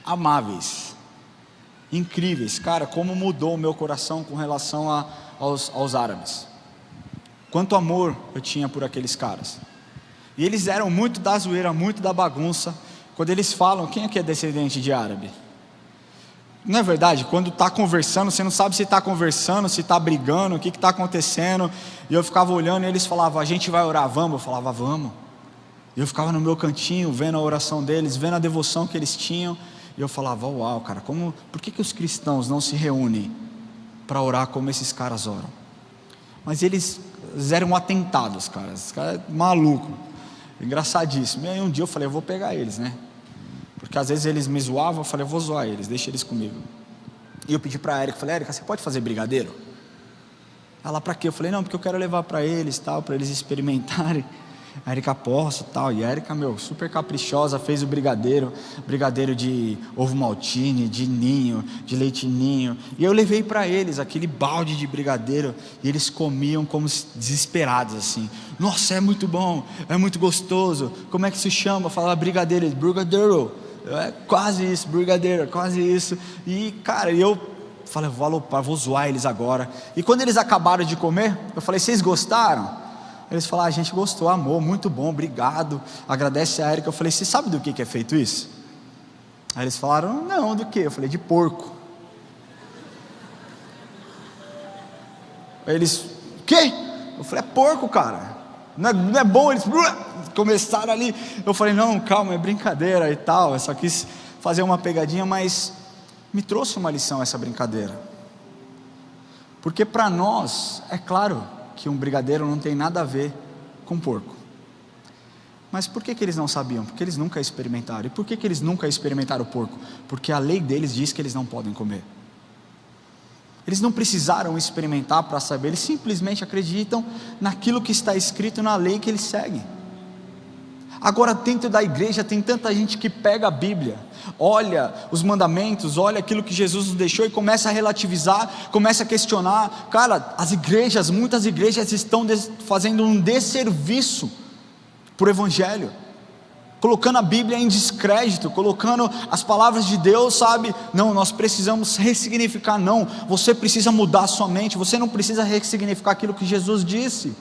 amáveis, incríveis. Cara, como mudou o meu coração com relação aos árabes. Quanto amor eu tinha por aqueles caras. E eles eram muito da zoeira, muito da bagunça. Quando eles falam, quem aqui é descendente de árabe? Não é verdade? Quando está conversando, você não sabe se está conversando, se está brigando, o que está acontecendo. E eu ficava olhando e eles falavam, a gente vai orar, vamos? Eu falava, vamos. E eu ficava no meu cantinho, vendo a oração deles, vendo a devoção que eles tinham. E eu falava, uau, cara, por que os cristãos não se reúnem para orar como esses caras oram? Mas eles eram atentados, cara, esses caras malucos, engraçadíssimo. E aí um dia eu falei, eu vou pegar eles, né? Porque às vezes eles me zoavam, eu falei, eu vou zoar eles, deixa eles comigo. E eu pedi para a Érica, falei, Érica, você pode fazer brigadeiro? Ela, para quê? Eu falei, não, porque eu quero levar para eles, tal, para eles experimentarem. A Érica, posso, tal. E a Érica, super caprichosa, fez o brigadeiro de ovo maltine, de ninho, de leite ninho. E eu levei para eles aquele balde de brigadeiro, e eles comiam como desesperados, assim. Nossa, é muito bom, é muito gostoso. Como é que se chama? Falava brigadeiro, brigadeiro. É quase isso, brigadeiro, quase isso. E, cara, eu falei, vou alopar, vou zoar eles agora. E quando eles acabaram de comer, eu falei, vocês gostaram? Eles falaram, a gente gostou, amor, muito bom, obrigado, agradece a Érica. Eu falei, você sabe do que é feito isso? Aí eles falaram, não, do que? Eu falei, de porco. Aí eles, o quê? Eu falei, é porco, cara, não é bom. Eles começaram ali, eu falei, não, calma, é brincadeira e tal, eu só quis fazer uma pegadinha, mas me trouxe uma lição essa brincadeira, porque para nós, é claro que um brigadeiro não tem nada a ver com porco. Mas por que eles não sabiam? Porque eles nunca experimentaram. E por que eles nunca experimentaram o porco? Porque a lei deles diz que eles não podem comer. Eles não precisaram experimentar para saber, eles simplesmente acreditam naquilo que está escrito na lei que eles seguem. Agora dentro da igreja tem tanta gente que pega a Bíblia, olha os mandamentos, olha aquilo que Jesus nos deixou e começa a relativizar, começa a questionar. Cara, muitas igrejas estão fazendo um desserviço para o Evangelho, colocando a Bíblia em descrédito, colocando as palavras de Deus, sabe? Não, nós precisamos ressignificar. Não, você precisa mudar a sua mente, você não precisa ressignificar aquilo que Jesus disse.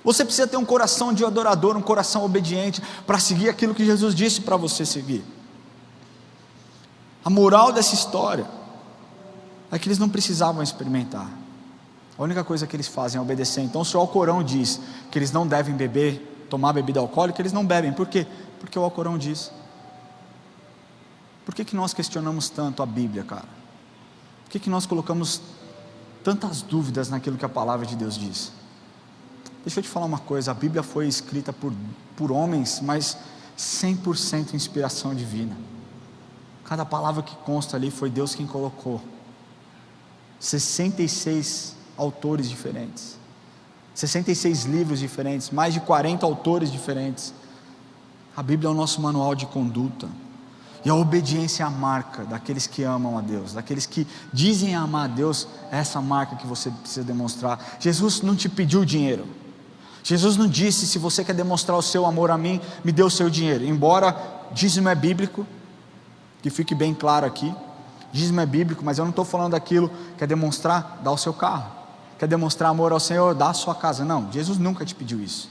Você precisa ter um coração de adorador, um coração obediente, para seguir aquilo que Jesus disse para você seguir. A moral dessa história é que eles não precisavam experimentar. A única coisa que eles fazem é obedecer. Então se o Alcorão diz que eles não devem tomar bebida alcoólica, eles não bebem. Por quê? Porque o Alcorão diz. Por que nós questionamos tanto a Bíblia, cara? Por que nós colocamos tantas dúvidas naquilo que a palavra de Deus diz? Deixa eu te falar uma coisa, a Bíblia foi escrita por homens, mas 100% inspiração divina. Cada palavra que consta ali foi Deus quem colocou. 66 autores diferentes, 66 livros diferentes, mais de 40 autores diferentes. A Bíblia é o nosso manual de conduta. E a obediência é a marca daqueles que amam a Deus, daqueles que dizem amar a Deus. É essa marca que você precisa demonstrar. Jesus não te pediu dinheiro. Jesus não disse: se você quer demonstrar o seu amor a mim, me dê o seu dinheiro. Embora dízimo é bíblico, que fique bem claro aqui, dízimo é bíblico, mas eu não estou falando daquilo que é demonstrar, dar o seu carro. Quer demonstrar amor ao Senhor, dá a sua casa. Não, Jesus nunca te pediu isso.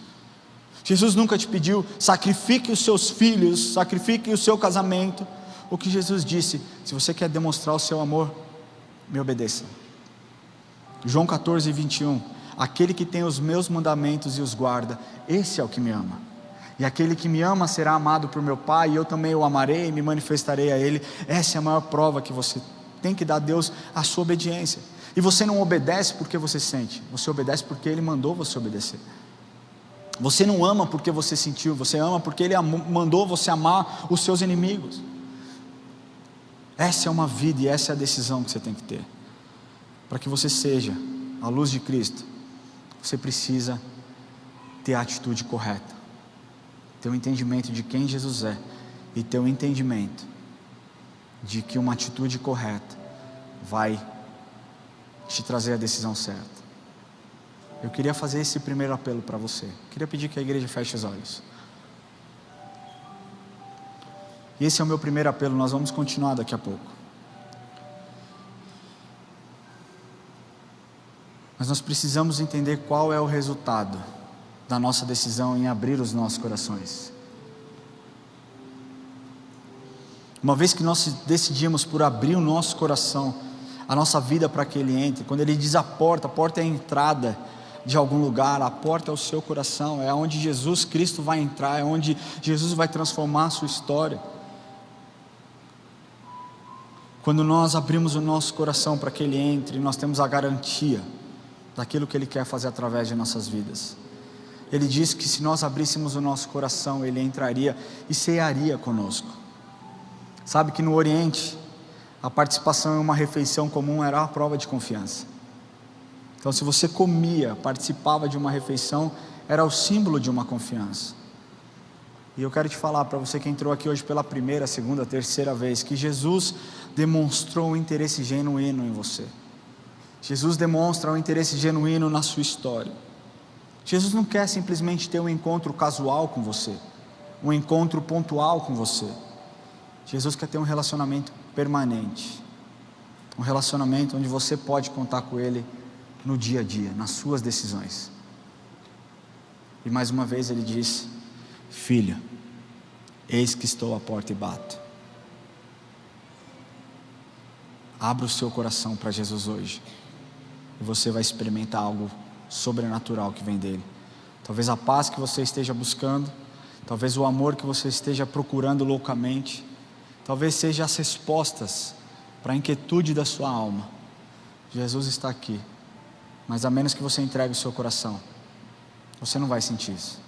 Jesus nunca te pediu: sacrifique os seus filhos, sacrifique o seu casamento. O que Jesus disse: se você quer demonstrar o seu amor, me obedeça. João 14, 21, aquele que tem os meus mandamentos e os guarda, esse é o que me ama. E aquele que me ama será amado por meu Pai, e eu também o amarei e me manifestarei a Ele. Essa é a maior prova que você tem que dar a Deus, a sua obediência. E você não obedece porque você sente, você obedece porque Ele mandou você obedecer. Você não ama porque você sentiu, você ama porque Ele mandou você amar os seus inimigos. Essa é uma vida e essa é a decisão que você tem que ter. Para que você seja a luz de Cristo, você precisa ter a atitude correta, ter um entendimento de quem Jesus é, e ter um entendimento de que uma atitude correta vai te trazer a decisão certa. Eu queria fazer esse primeiro apelo para você. Queria pedir que a igreja feche os olhos. E esse é o meu primeiro apelo. Nós vamos continuar daqui a pouco. Mas nós precisamos entender qual é o resultado da nossa decisão em abrir os nossos corações. Uma vez que nós decidimos por abrir o nosso coração, a nossa vida, para que Ele entre, quando Ele diz a porta é a entrada de algum lugar, a porta é o seu coração, é onde Jesus Cristo vai entrar, é onde Jesus vai transformar a sua história. Quando nós abrimos o nosso coração para que Ele entre, nós temos a garantia daquilo que Ele quer fazer através de nossas vidas. Ele diz que se nós abríssemos o nosso coração, Ele entraria e cearia conosco. Sabe que no Oriente, a participação em uma refeição comum era a prova de confiança. Então, se você comia, participava de uma refeição, era o símbolo de uma confiança. E eu quero te falar, para você que entrou aqui hoje pela primeira, segunda, terceira vez, que Jesus demonstrou um interesse genuíno em você. Jesus demonstra um interesse genuíno na sua história. Jesus não quer simplesmente ter um encontro casual com você, um encontro pontual com você. Jesus quer ter um relacionamento permanente, um relacionamento onde você pode contar com Ele no dia a dia, nas suas decisões. E mais uma vez Ele diz: filho, eis que estou à porta e bato. Abra o seu coração para Jesus hoje, e você vai experimentar algo sobrenatural que vem dele. Talvez a paz que você esteja buscando, talvez o amor que você esteja procurando loucamente, talvez seja as respostas para a inquietude da sua alma. Jesus está aqui, mas a menos que você entregue o seu coração, você não vai sentir isso.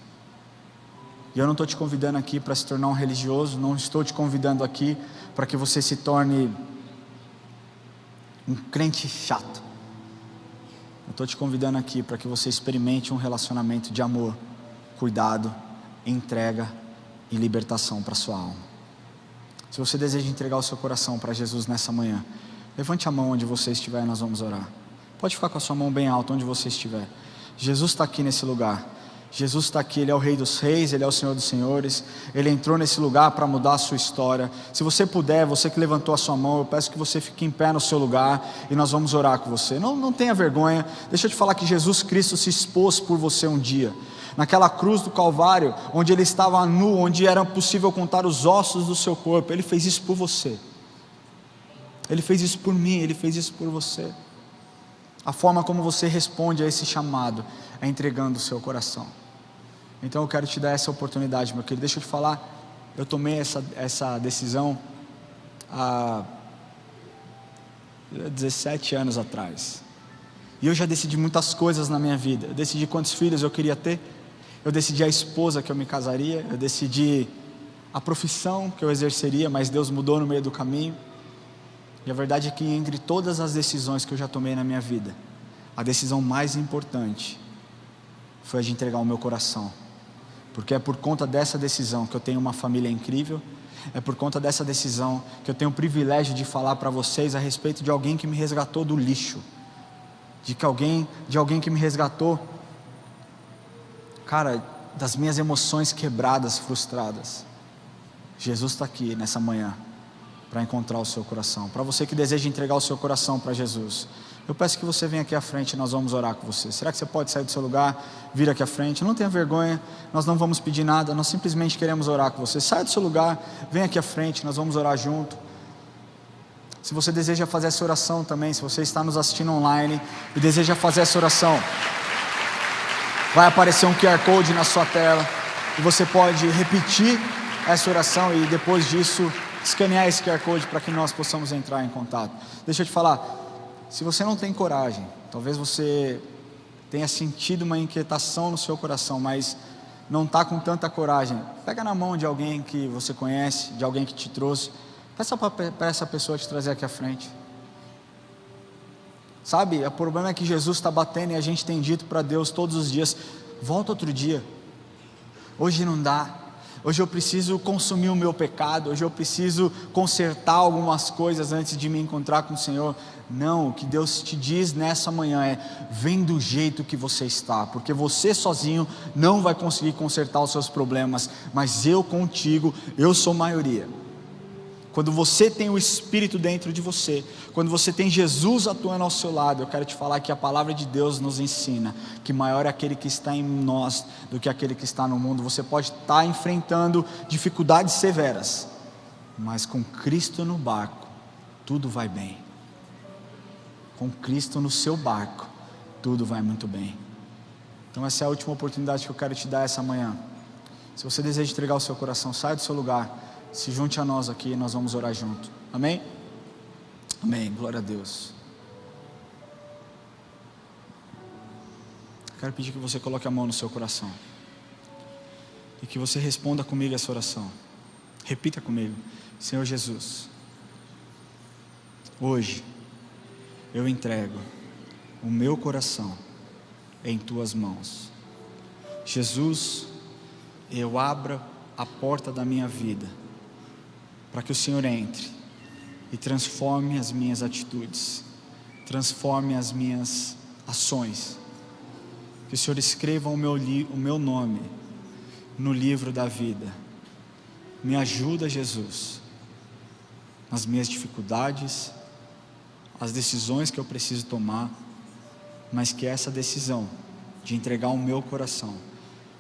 E eu não estou te convidando aqui para se tornar um religioso, não estou te convidando aqui para que você se torne um crente chato. Eu estou te convidando aqui para que você experimente um relacionamento de amor, cuidado, entrega e libertação para a sua alma. Se você deseja entregar o seu coração para Jesus nessa manhã, levante a mão onde você estiver e nós vamos orar. Pode ficar com a sua mão bem alta onde você estiver. Jesus está aqui nesse lugar. Jesus está aqui, Ele é o Rei dos Reis, Ele é o Senhor dos Senhores. Ele entrou nesse lugar para mudar a sua história. Se você puder, você que levantou a sua mão, eu peço que você fique em pé no seu lugar e nós vamos orar com você. Não tenha vergonha. Deixa eu te falar que Jesus Cristo se expôs por você um dia, naquela cruz do Calvário, onde Ele estava nu, onde era possível contar os ossos do seu corpo. Ele fez isso por você. Ele fez isso por mim, Ele fez isso por você. A forma como você responde a esse chamado é entregando o seu coração. Então eu quero te dar essa oportunidade, meu querido. Deixa eu te falar, eu tomei essa decisão há 17 anos atrás. E eu já decidi muitas coisas na minha vida. Eu decidi quantos filhos eu queria ter. Eu decidi a esposa que eu me casaria. Eu decidi a profissão que eu exerceria, mas Deus mudou no meio do caminho. E a verdade é que entre todas as decisões que eu já tomei na minha vida, a decisão mais importante foi a de entregar o meu coração, porque é por conta dessa decisão que eu tenho uma família incrível, é por conta dessa decisão que eu tenho o privilégio de falar para vocês a respeito de alguém que me resgatou do lixo, de alguém que me resgatou, cara, das minhas emoções quebradas, frustradas. Jesus está aqui nessa manhã para encontrar o seu coração. Para você que deseja entregar o seu coração para Jesus, eu peço que você venha aqui à frente e nós vamos orar com você. Será que você pode sair do seu lugar, vir aqui à frente? Não tenha vergonha, nós não vamos pedir nada, nós simplesmente queremos orar com você. Saia do seu lugar, venha aqui à frente, nós vamos orar junto. Se você deseja fazer essa oração também, se você está nos assistindo online e deseja fazer essa oração, vai aparecer um QR Code na sua tela e você pode repetir essa oração e depois disso escanear esse QR Code para que nós possamos entrar em contato. Deixa eu te falar, se você não tem coragem, talvez você tenha sentido uma inquietação no seu coração, mas não está com tanta coragem, pega na mão de alguém que você conhece, de alguém que te trouxe, peça para essa pessoa te trazer aqui à frente. Sabe, o problema é que Jesus está batendo e a gente tem dito para Deus todos os dias, volta outro dia, hoje não dá. Hoje eu preciso consumir o meu pecado, hoje eu preciso consertar algumas coisas antes de me encontrar com o Senhor. Não, o que Deus te diz nessa manhã é, vem do jeito que você está, porque você sozinho não vai conseguir consertar os seus problemas, mas eu contigo, eu sou maioria. Quando você tem o Espírito dentro de você, quando você tem Jesus atuando ao seu lado, eu quero te falar que a palavra de Deus nos ensina que maior é aquele que está em nós do que aquele que está no mundo. Você pode estar enfrentando dificuldades severas, mas com Cristo no barco, tudo vai bem. Com Cristo no seu barco, tudo vai muito bem. Então essa é a última oportunidade que eu quero te dar essa manhã. Se você deseja entregar o seu coração, saia do seu lugar, se junte a nós aqui e nós vamos orar junto. Amém? Amém, glória a Deus. Quero pedir que você coloque a mão no seu coração e que você responda comigo essa oração. Repita comigo: Senhor Jesus, hoje eu entrego o meu coração em tuas mãos. Jesus, eu abro a porta da minha vida para que o Senhor entre e transforme as minhas atitudes, transforme as minhas ações, que o Senhor escreva o meu nome no livro da vida. Me ajuda, Jesus, nas minhas dificuldades, as decisões que eu preciso tomar, mas que essa decisão de entregar o meu coração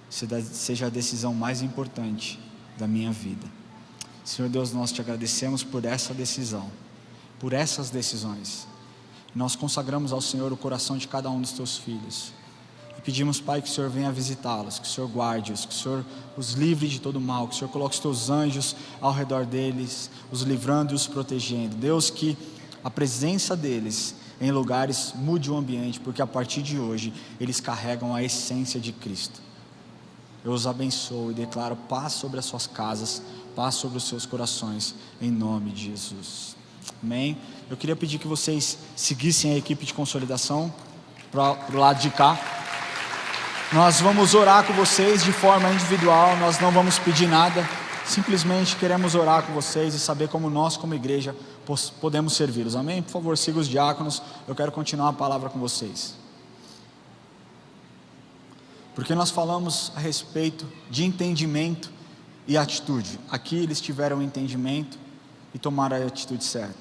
seja a decisão mais importante da minha vida. Senhor Deus, nós te agradecemos por essa decisão, por essas decisões. Nós consagramos ao Senhor o coração de cada um dos teus filhos e pedimos, Pai, que o Senhor venha visitá-los, que o Senhor guarde-os, que o Senhor os livre de todo mal, que o Senhor coloque os teus anjos ao redor deles, os livrando e os protegendo. Deus, que a presença deles em lugares mude o ambiente, porque a partir de hoje eles carregam a essência de Cristo. Eu os abençoo e declaro paz sobre as suas casas, paz sobre os seus corações, em nome de Jesus. Amém? Eu queria pedir que vocês seguissem a equipe de consolidação para o lado de cá. Nós vamos orar com vocês de forma individual, nós não vamos pedir nada, simplesmente queremos orar com vocês e saber como nós, como igreja, podemos servi-los. Amém? Por favor, siga os diáconos, eu quero continuar a palavra com vocês. Porque nós falamos a respeito de entendimento e atitude. Aqui eles tiveram entendimento e tomaram a atitude certa.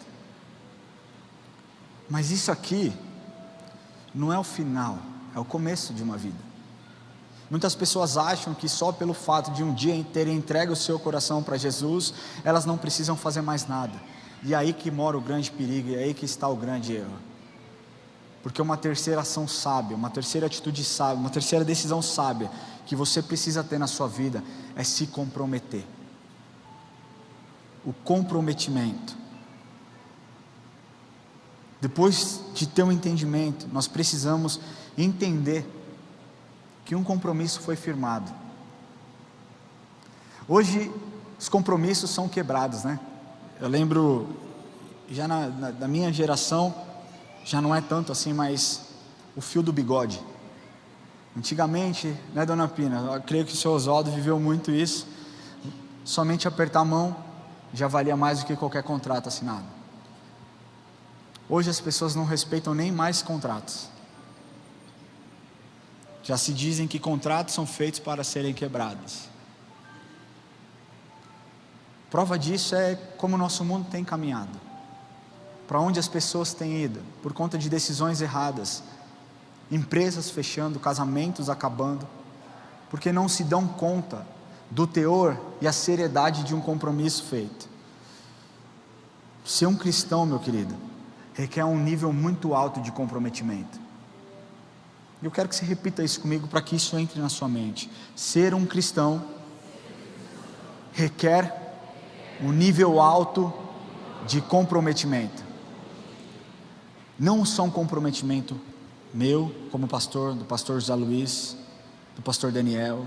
Mas isso aqui não é o final, é o começo de uma vida. Muitas pessoas acham que só pelo fato de um dia terem entregue o seu coração para Jesus, elas não precisam fazer mais nada. E é aí que mora o grande perigo, e é aí que está o grande erro. Porque uma terceira ação sábia, uma terceira atitude sábia, uma terceira decisão sábia que você precisa ter na sua vida é se comprometer. O comprometimento. Depois de ter um entendimento, nós precisamos entender que um compromisso foi firmado. Hoje, os compromissos são quebrados, né? Eu lembro, já da minha geração, já não é tanto assim, mas o fio do bigode. Antigamente, né, dona Pina? Eu creio que o seu Oswaldo viveu muito isso. Somente apertar a mão já valia mais do que qualquer contrato assinado. Hoje as pessoas não respeitam nem mais contratos. Já se dizem que contratos são feitos para serem quebrados. Prova disso é como o nosso mundo tem caminhado, para onde as pessoas têm ido, por conta de decisões erradas, empresas fechando, casamentos acabando, porque não se dão conta do teor e a seriedade de um compromisso feito. Ser um cristão, meu querido, requer um nível muito alto de comprometimento. Eu quero que você repita isso comigo para que isso entre na sua mente. Ser um cristão requer um nível alto de comprometimento. Não só um comprometimento meu, como pastor, do pastor José Luiz, do pastor Daniel,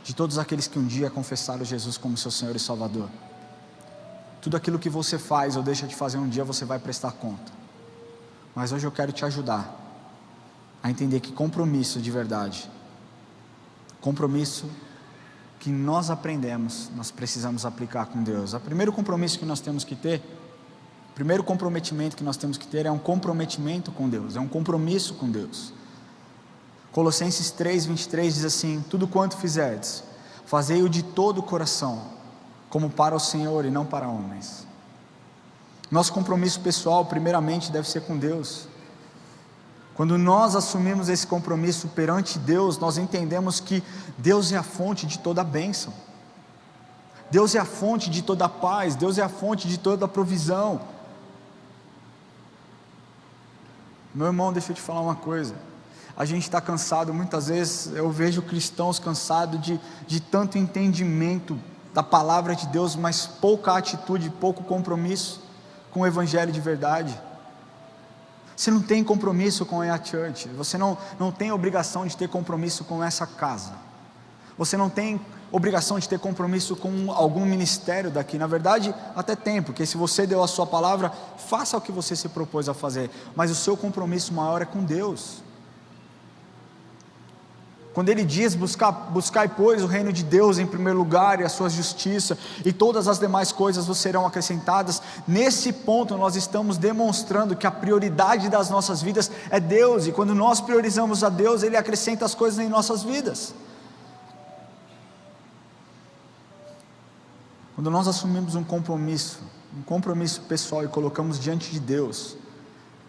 de todos aqueles que um dia confessaram Jesus como seu Senhor e Salvador. Tudo aquilo que você faz ou deixa de fazer um dia, você vai prestar conta. Mas hoje eu quero te ajudar a entender que compromisso de verdade, compromisso que nós aprendemos, nós precisamos aplicar com Deus. O primeiro compromisso que nós temos que ter, o primeiro comprometimento que nós temos que ter é um comprometimento com Deus, é um compromisso com Deus. Colossenses 3:23 diz assim: tudo quanto fizerdes, fazei-o de todo o coração, como para o Senhor e não para homens. Nosso compromisso pessoal primeiramente deve ser com Deus. Quando nós assumimos esse compromisso perante Deus, nós entendemos que Deus é a fonte de toda a bênção, Deus é a fonte de toda a paz, Deus é a fonte de toda a provisão. Meu irmão, deixa eu te falar uma coisa, a gente está cansado, muitas vezes eu vejo cristãos cansados de tanto entendimento da palavra de Deus, mas pouca atitude, pouco compromisso com o evangelho de verdade. Você não tem compromisso com a EA Church, você não tem obrigação de ter compromisso com essa casa, você não tem obrigação de ter compromisso com algum ministério daqui. Na verdade até tem, porque se você deu a sua palavra, faça o que você se propôs a fazer, mas o seu compromisso maior é com Deus. Quando ele diz buscai pois o reino de Deus em primeiro lugar e a sua justiça, e todas as demais coisas vos serão acrescentadas, nesse ponto nós estamos demonstrando que a prioridade das nossas vidas é Deus, e quando nós priorizamos a Deus, Ele acrescenta as coisas em nossas vidas. Quando nós assumimos um compromisso pessoal e colocamos diante de Deus,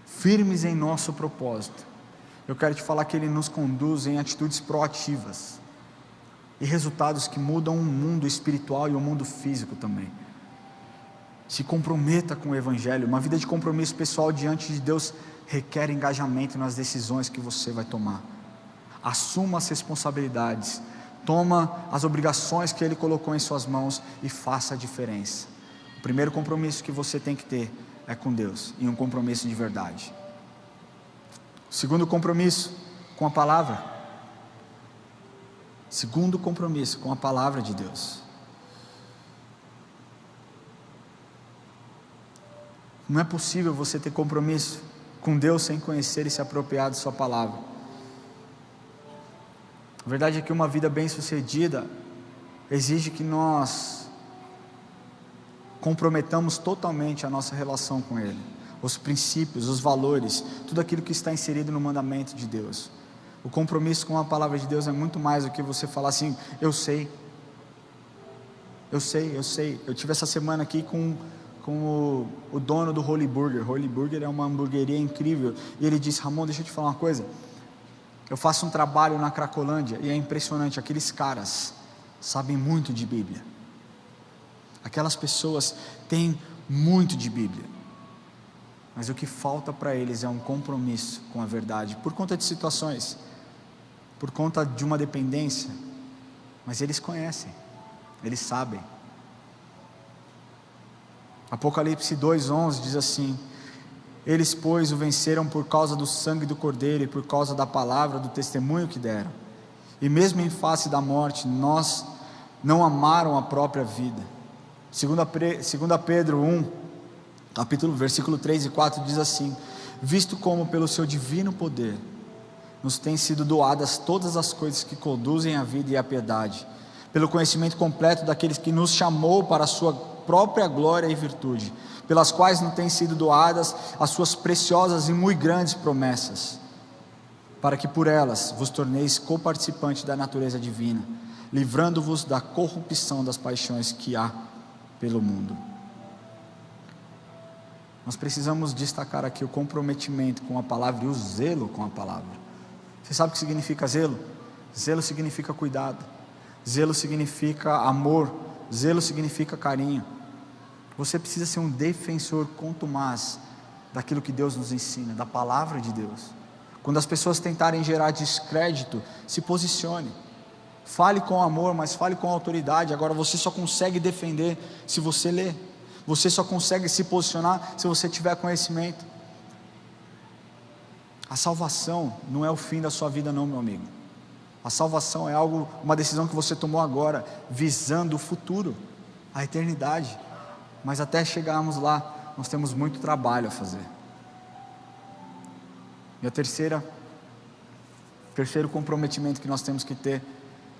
firmes em nosso propósito, eu quero te falar que Ele nos conduz em atitudes proativas e resultados que mudam o mundo espiritual e o mundo físico também. Se comprometa com o evangelho. Uma vida de compromisso pessoal diante de Deus requer engajamento nas decisões que você vai tomar. Assuma as responsabilidades, toma as obrigações que Ele colocou em suas mãos e faça a diferença. O primeiro compromisso que você tem que ter é com Deus, e um compromisso de verdade. Segundo compromisso, com a palavra. Segundo compromisso, com a palavra de Deus. Não é possível você ter compromisso com Deus sem conhecer e se apropriar de sua palavra. A verdade é que uma vida bem sucedida exige que nós comprometamos totalmente a nossa relação com Ele, os princípios, os valores, tudo aquilo que está inserido no mandamento de Deus. O compromisso com a palavra de Deus é muito mais do que você falar assim: eu sei. Eu tive essa semana aqui com o dono do Holy Burger. Holy Burger é uma hamburgueria incrível, e ele disse: Ramon, deixa eu te falar uma coisa, eu faço um trabalho na Cracolândia e é impressionante, aqueles caras sabem muito de Bíblia, aquelas pessoas têm muito de Bíblia, mas o que falta para eles é um compromisso com a verdade, por conta de situações, por conta de uma dependência, mas eles conhecem, eles sabem. Apocalipse 2:11 diz assim: eles pois o venceram por causa do sangue do Cordeiro e por causa da palavra do testemunho que deram, e mesmo em face da morte não amaram a própria vida. 2 Pedro 1, versículo 3 e 4 diz assim: visto como pelo seu divino poder nos têm sido doadas todas as coisas que conduzem à vida e à piedade, pelo conhecimento completo daqueles que nos chamou para a sua própria glória e virtude, pelas quais nos têm sido doadas as suas preciosas e muito grandes promessas, para que por elas vos torneis coparticipantes da natureza divina, livrando-vos da corrupção das paixões que há pelo mundo. Nós precisamos destacar aqui o comprometimento com a palavra e o zelo com a palavra. Você sabe o que significa zelo? Zelo significa cuidado, zelo significa amor, zelo significa carinho. Você precisa ser um defensor contumaz daquilo que Deus nos ensina, da palavra de Deus. Quando as pessoas tentarem gerar descrédito, se posicione, fale com amor, mas fale com autoridade. Agora você só consegue defender se você ler, você só consegue se posicionar se você tiver conhecimento. A salvação não é o fim da sua vida não, meu amigo. A salvação é algo, uma decisão que você tomou agora, visando o futuro, a eternidade. Mas até chegarmos lá, nós temos muito trabalho a fazer. E o terceiro comprometimento que nós temos que ter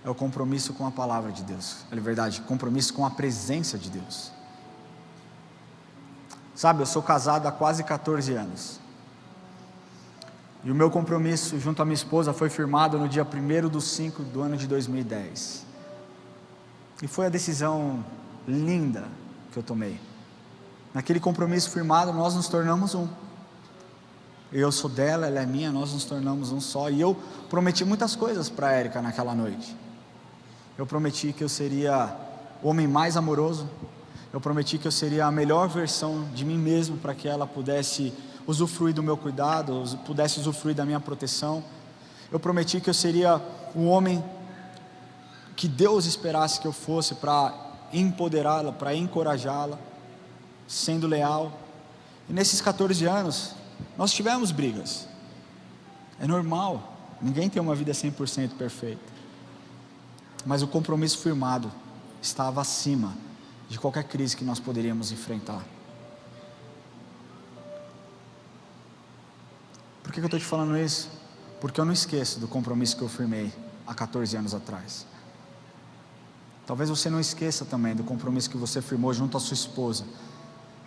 é o compromisso com a palavra de Deus. É verdade, compromisso com a presença de Deus. Sabe, eu sou casado há quase 14 anos. E o meu compromisso junto à minha esposa foi firmado no dia 1º/5 do ano de 2010. E foi a decisão linda que eu tomei. Naquele compromisso firmado, nós nos tornamos um. Eu sou dela, ela é minha, nós nos tornamos um só. E eu prometi muitas coisas para a Érica naquela noite. Eu prometi que eu seria o homem mais amoroso. Eu prometi que eu seria a melhor versão de mim mesmo, para que ela pudesse usufruir do meu cuidado, pudesse usufruir da minha proteção. Eu prometi que eu seria o homem que Deus esperasse que eu fosse, para empoderá-la, para encorajá-la, sendo leal. E nesses 14 anos, nós tivemos brigas. É normal, ninguém tem uma vida 100% perfeita. Mas o compromisso firmado estava acima de qualquer crise que nós poderíamos enfrentar. Por que eu estou te falando isso? Porque eu não esqueço do compromisso que eu firmei há 14 anos atrás. Talvez você não esqueça também do compromisso que você firmou junto à sua esposa,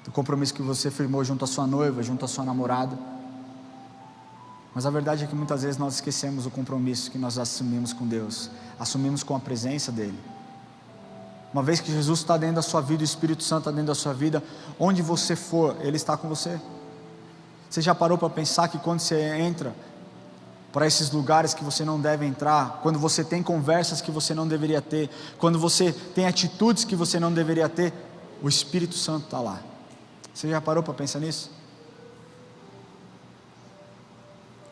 do compromisso que você firmou junto à sua noiva, junto à sua namorada. Mas a verdade é que muitas vezes nós esquecemos o compromisso que nós assumimos com Deus, assumimos com a presença dEle. Uma vez que Jesus está dentro da sua vida, o Espírito Santo está dentro da sua vida, onde você for, Ele está com você. Você já parou para pensar que quando você entra para esses lugares que você não deve entrar, quando você tem conversas que você não deveria ter, quando você tem atitudes que você não deveria ter, o Espírito Santo está lá? Você já parou para pensar nisso?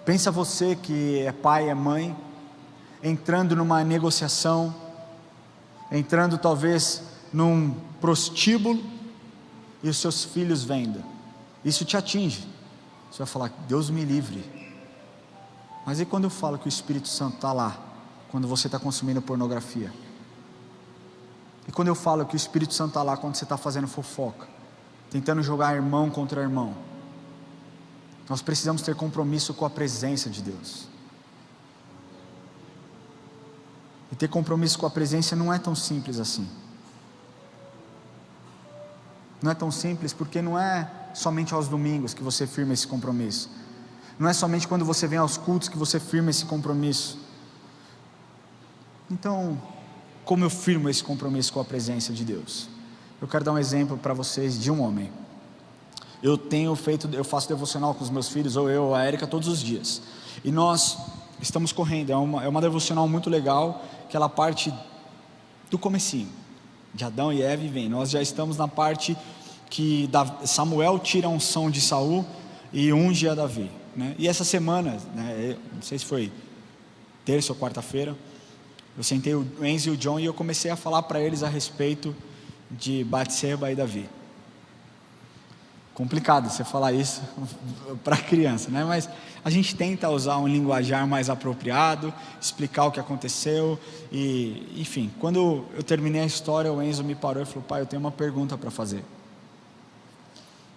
Pensa você que é pai, é mãe, entrando numa negociação, entrando talvez num prostíbulo, e os seus filhos vendo. Isso te atinge. Você vai falar: Deus me livre. Mas e quando eu falo que o Espírito Santo está lá, quando você está consumindo pornografia? E quando eu falo que o Espírito Santo está lá, quando você está fazendo fofoca, tentando jogar irmão contra irmão? Nós precisamos ter compromisso com a presença de Deus. E ter compromisso com a presença não é tão simples assim. Não é tão simples porque não é somente aos domingos que você firma esse compromisso. Não é somente quando você vem aos cultos que você firma esse compromisso. Então, como eu firmo esse compromisso com a presença de Deus? Eu quero dar um exemplo para vocês de um homem. Eu faço devocional com os meus filhos, ou eu, ou a Érica, todos os dias. E nós estamos correndo, é uma devocional muito legal, que ela parte do comecinho, de Adão e Eva e vem. Nós já estamos na parte que Samuel tira a unção de Saul e unge a Davi, né? E essa semana, né, não sei se foi terça ou quarta-feira, eu sentei o Enzo e o John e eu comecei a falar para eles a respeito de Batseba e Davi. Complicado você falar isso para criança, né? Mas a gente tenta usar um linguajar mais apropriado, explicar o que aconteceu e, enfim, quando eu terminei a história, o Enzo me parou e falou: pai, eu tenho uma pergunta para fazer.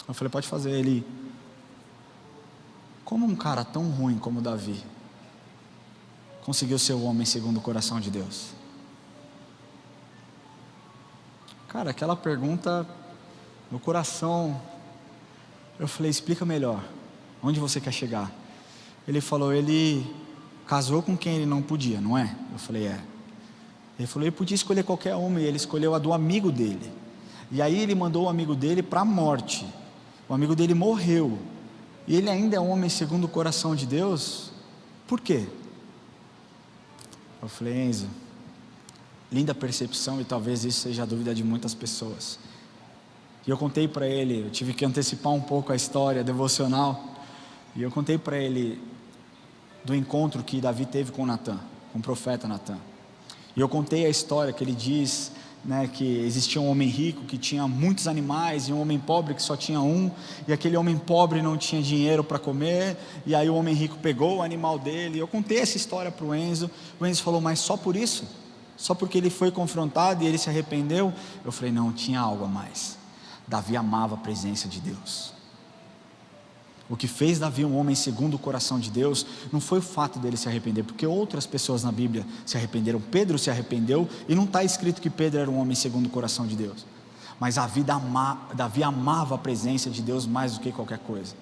Eu falei: pode fazer. Ele: como um cara tão ruim como Davi conseguiu ser o homem segundo o coração de Deus? Cara, aquela pergunta no coração, eu falei: explica melhor, onde você quer chegar? Ele falou: ele casou com quem ele não podia, não é? Eu falei: é. Ele falou: ele podia escolher qualquer uma, e ele escolheu a do amigo dele, e aí ele mandou o amigo dele para a morte, o amigo dele morreu, e ele ainda é um homem segundo o coração de Deus, por quê? Eu falei: Enzo, linda percepção, e talvez isso seja a dúvida de muitas pessoas. E eu contei para ele, eu tive que antecipar um pouco a história devocional, e eu contei para ele do encontro que Davi teve com Natã, com o profeta Natã. E eu contei a história que ele diz, né, que existia um homem rico que tinha muitos animais, e um homem pobre que só tinha um, e aquele homem pobre não tinha dinheiro para comer, e aí o homem rico pegou o animal dele. E eu contei essa história para o Enzo falou: mas só por isso? Só porque ele foi confrontado e ele se arrependeu? Eu falei: não, tinha algo a mais. Davi amava a presença de Deus. O que fez Davi um homem segundo o coração de Deus não foi o fato dele se arrepender, porque outras pessoas na Bíblia se arrependeram. Pedro se arrependeu e não está escrito que Pedro era um homem segundo o coração de Deus. Mas Davi amava a presença de Deus mais do que qualquer coisa.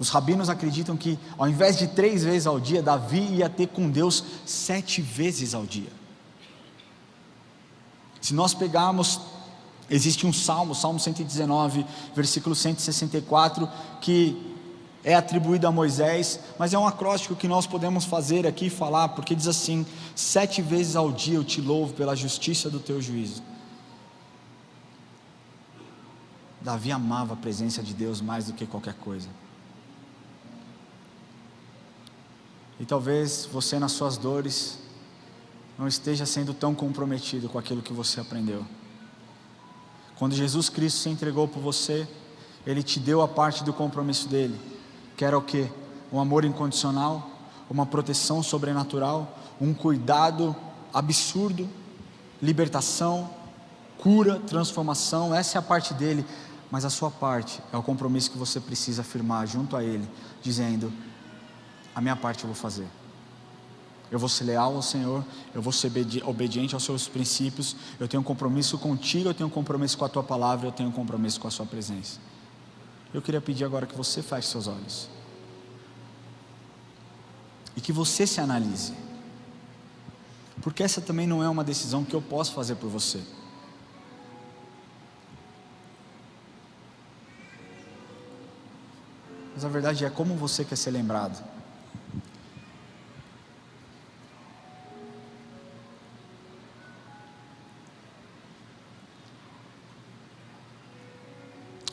Os rabinos acreditam que ao invés de 3 vezes ao dia, Davi ia ter com Deus 7 vezes ao dia. Se nós pegarmos, existe um salmo, Salmo 119, versículo 164, que é atribuído a Moisés, mas é um acróstico que nós podemos fazer aqui e falar, porque diz assim: 7 vezes ao dia eu te louvo pela justiça do teu juízo. Davi amava a presença de Deus mais do que qualquer coisa. E talvez você, nas suas dores, não esteja sendo tão comprometido com aquilo que você aprendeu. Quando Jesus Cristo se entregou por você, Ele te deu a parte do compromisso dele, que era o quê? Um amor incondicional, uma proteção sobrenatural, um cuidado absurdo, libertação, cura, transformação. Essa é a parte dele, mas a sua parte é o compromisso que você precisa afirmar junto a ele, dizendo: a minha parte eu vou fazer. Eu vou ser leal ao Senhor, eu vou ser obediente aos seus princípios, eu tenho um compromisso contigo, eu tenho um compromisso com a tua palavra, eu tenho um compromisso com a sua presença. Eu queria pedir agora que você feche seus olhos e que você se analise, porque essa também não é uma decisão que eu posso fazer por você. Mas a verdade é como você quer ser lembrado.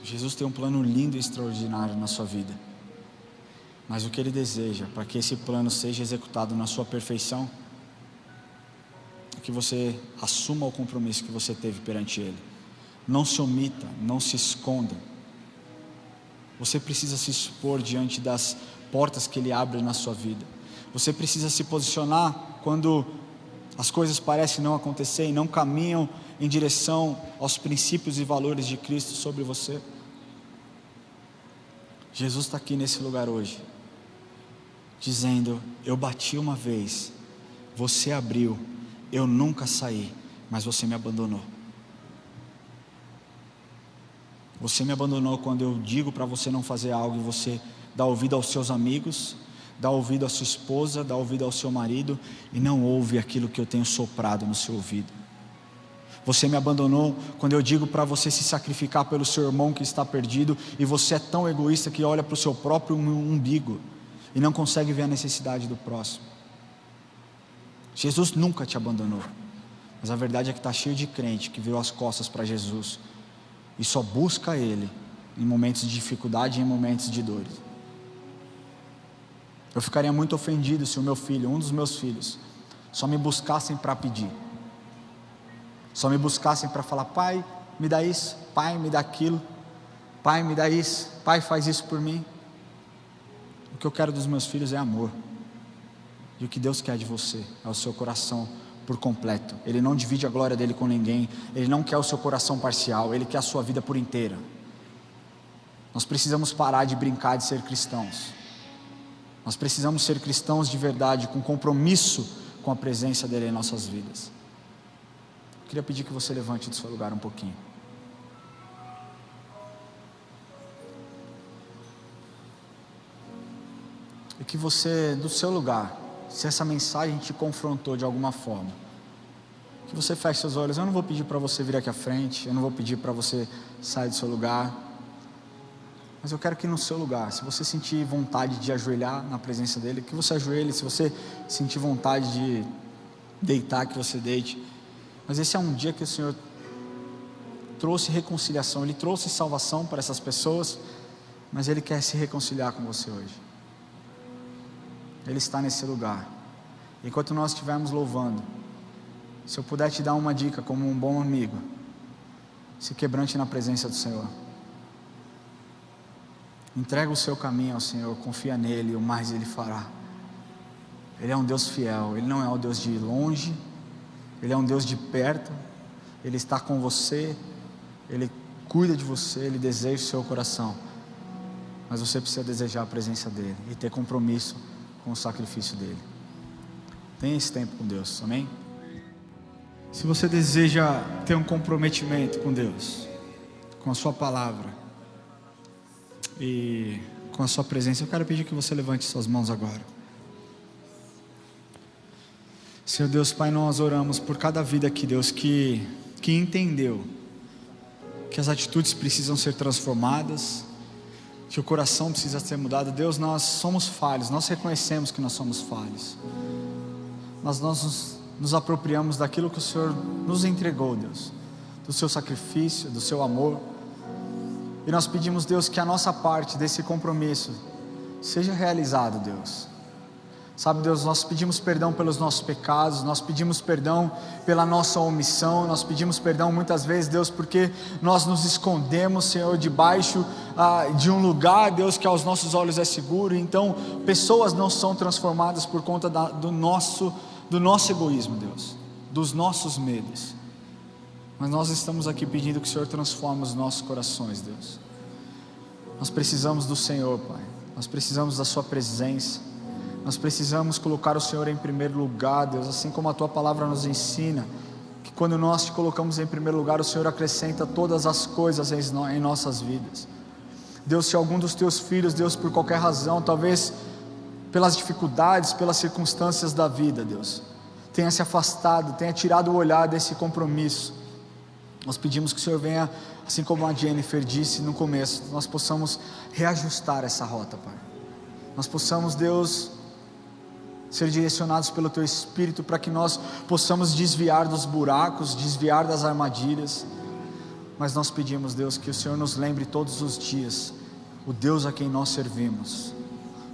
Jesus tem um plano lindo e extraordinário na sua vida, mas o que Ele deseja para que esse plano seja executado na sua perfeição é que você assuma o compromisso que você teve perante Ele. Não se omita, não se esconda. Você precisa se expor diante das portas que Ele abre na sua vida. Você precisa se posicionar quando as coisas parecem não acontecer e não caminham em direção aos princípios e valores de Cristo sobre você. Jesus está aqui nesse lugar hoje, dizendo: eu bati uma vez, você abriu, eu nunca saí, mas você me abandonou. Você me abandonou quando eu digo para você não fazer algo e você dá ouvido aos seus amigos, dá ouvido à sua esposa, dá ouvido ao seu marido e não ouve aquilo que eu tenho soprado no seu ouvido. Você me abandonou quando eu digo para você se sacrificar pelo seu irmão que está perdido, e você é tão egoísta que olha para o seu próprio umbigo e não consegue ver a necessidade do próximo. Jesus nunca te abandonou, mas a verdade é que está cheio de crente que virou as costas para Jesus e só busca Ele em momentos de dificuldade e em momentos de dores. Eu ficaria muito ofendido se o meu filho, um dos meus filhos, só me buscassem para pedir, só me buscassem para falar: pai, me dá isso, pai, me dá aquilo. Pai, me dá isso, Pai, faz isso por mim. O que eu quero dos meus filhos é amor, e o que Deus quer de você é o seu coração por completo. Ele não divide a glória dele com ninguém, Ele não quer o seu coração parcial, Ele quer a sua vida por inteira. Nós precisamos parar de brincar de ser cristãos, nós precisamos ser cristãos de verdade, com compromisso com a presença dele em nossas vidas. Eu queria pedir que você levante do seu lugar um pouquinho. E que você, do seu lugar, se essa mensagem te confrontou de alguma forma, que você feche seus olhos. Eu não vou pedir para você vir aqui à frente, eu não vou pedir para você sair do seu lugar, mas eu quero que no seu lugar, se você sentir vontade de ajoelhar na presença dele, que você ajoelhe. Se você sentir vontade de deitar, que você deite. Mas esse é um dia que o Senhor trouxe reconciliação, Ele trouxe salvação para essas pessoas, mas Ele quer se reconciliar com você hoje. Ele está nesse lugar. Enquanto nós estivermos louvando, se eu puder te dar uma dica como um bom amigo, se quebrante na presença do Senhor. Entrega o seu caminho ao Senhor, confia nele, o mais Ele fará. Ele é um Deus fiel, Ele não é um Deus de longe, Ele é um Deus de perto. Ele está com você, Ele cuida de você, Ele deseja o seu coração, mas você precisa desejar a presença dEle e ter compromisso com o sacrifício dEle. Tenha esse tempo com Deus, amém? Se você deseja ter um comprometimento com Deus, com a sua palavra e com a sua presença, eu quero pedir que você levante suas mãos agora. Senhor Deus, Pai, nós oramos por cada vida aqui, Deus, que entendeu que as atitudes precisam ser transformadas, que o coração precisa ser mudado. Deus, nós somos falhos, nós reconhecemos que nós somos falhos, mas nós nos apropriamos daquilo que o Senhor nos entregou, Deus, do seu sacrifício, do seu amor, e nós pedimos, Deus, que a nossa parte desse compromisso seja realizada, Deus. Sabe, Deus, nós pedimos perdão pelos nossos pecados, nós pedimos perdão pela nossa omissão, nós pedimos perdão muitas vezes, Deus, porque nós nos escondemos, Senhor, debaixo de um lugar, Deus, que aos nossos olhos é seguro. Então pessoas não são transformadas por conta do nosso egoísmo, Deus, dos nossos medos. Mas nós estamos aqui pedindo que o Senhor transforme os nossos corações, Deus. Nós precisamos do Senhor, Pai, nós precisamos da sua presença, nós precisamos colocar o Senhor em primeiro lugar, Deus, assim como a tua palavra nos ensina, que quando nós te colocamos em primeiro lugar, o Senhor acrescenta todas as coisas em nossas vidas. Deus, se algum dos teus filhos, Deus, por qualquer razão, talvez pelas dificuldades, pelas circunstâncias da vida, Deus, tenha se afastado, tenha tirado o olhar desse compromisso, nós pedimos que o Senhor venha, assim como a Jennifer disse no começo, nós possamos reajustar essa rota, Pai. Nós possamos, Deus, ser direcionados pelo Teu Espírito, para que nós possamos desviar dos buracos, desviar das armadilhas. Mas nós pedimos, Deus, que o Senhor nos lembre todos os dias o Deus a quem nós servimos.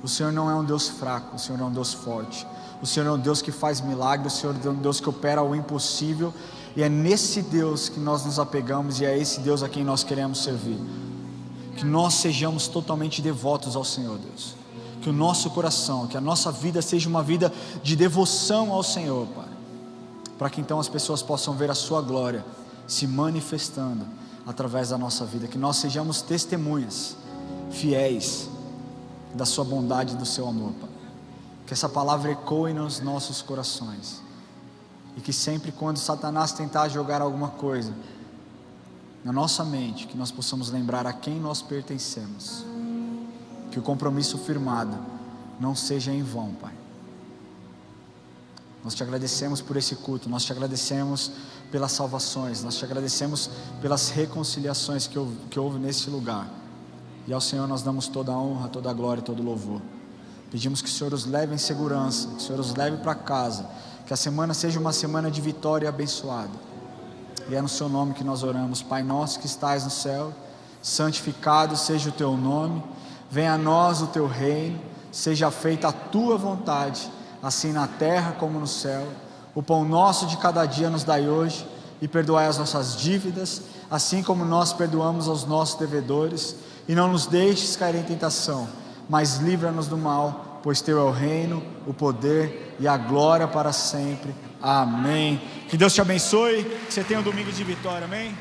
O Senhor não é um Deus fraco, o Senhor é um Deus forte, o Senhor é um Deus que faz milagres, o Senhor é um Deus que opera o impossível, e é nesse Deus que nós nos apegamos, e é esse Deus a quem nós queremos servir. Que nós sejamos totalmente devotos ao Senhor, Deus, que o nosso coração, que a nossa vida seja uma vida de devoção ao Senhor, Pai, para que então as pessoas possam ver a sua glória se manifestando através da nossa vida, que nós sejamos testemunhas fiéis da sua bondade e do seu amor, Pai. Que essa palavra ecoe nos nossos corações, e que sempre quando Satanás tentar jogar alguma coisa na nossa mente, que nós possamos lembrar a quem nós pertencemos, que o compromisso firmado não seja em vão, Pai. Nós te agradecemos por esse culto, nós te agradecemos pelas salvações, nós te agradecemos pelas reconciliações que houve nesse lugar, e ao Senhor nós damos toda a honra, toda a glória e todo o louvor. Pedimos que o Senhor os leve em segurança, que o Senhor os leve para casa, que a semana seja uma semana de vitória e abençoada, e é no seu nome que nós oramos. Pai nosso que estais no céu, santificado seja o teu nome, venha a nós o teu reino, seja feita a tua vontade, assim na terra como no céu. O pão nosso de cada dia nos dai hoje, e perdoai as nossas dívidas, assim como nós perdoamos aos nossos devedores, e não nos deixes cair em tentação, mas livra-nos do mal, pois teu é o reino, o poder e a glória para sempre. Amém. Que Deus te abençoe, que você tenha um domingo de vitória, amém?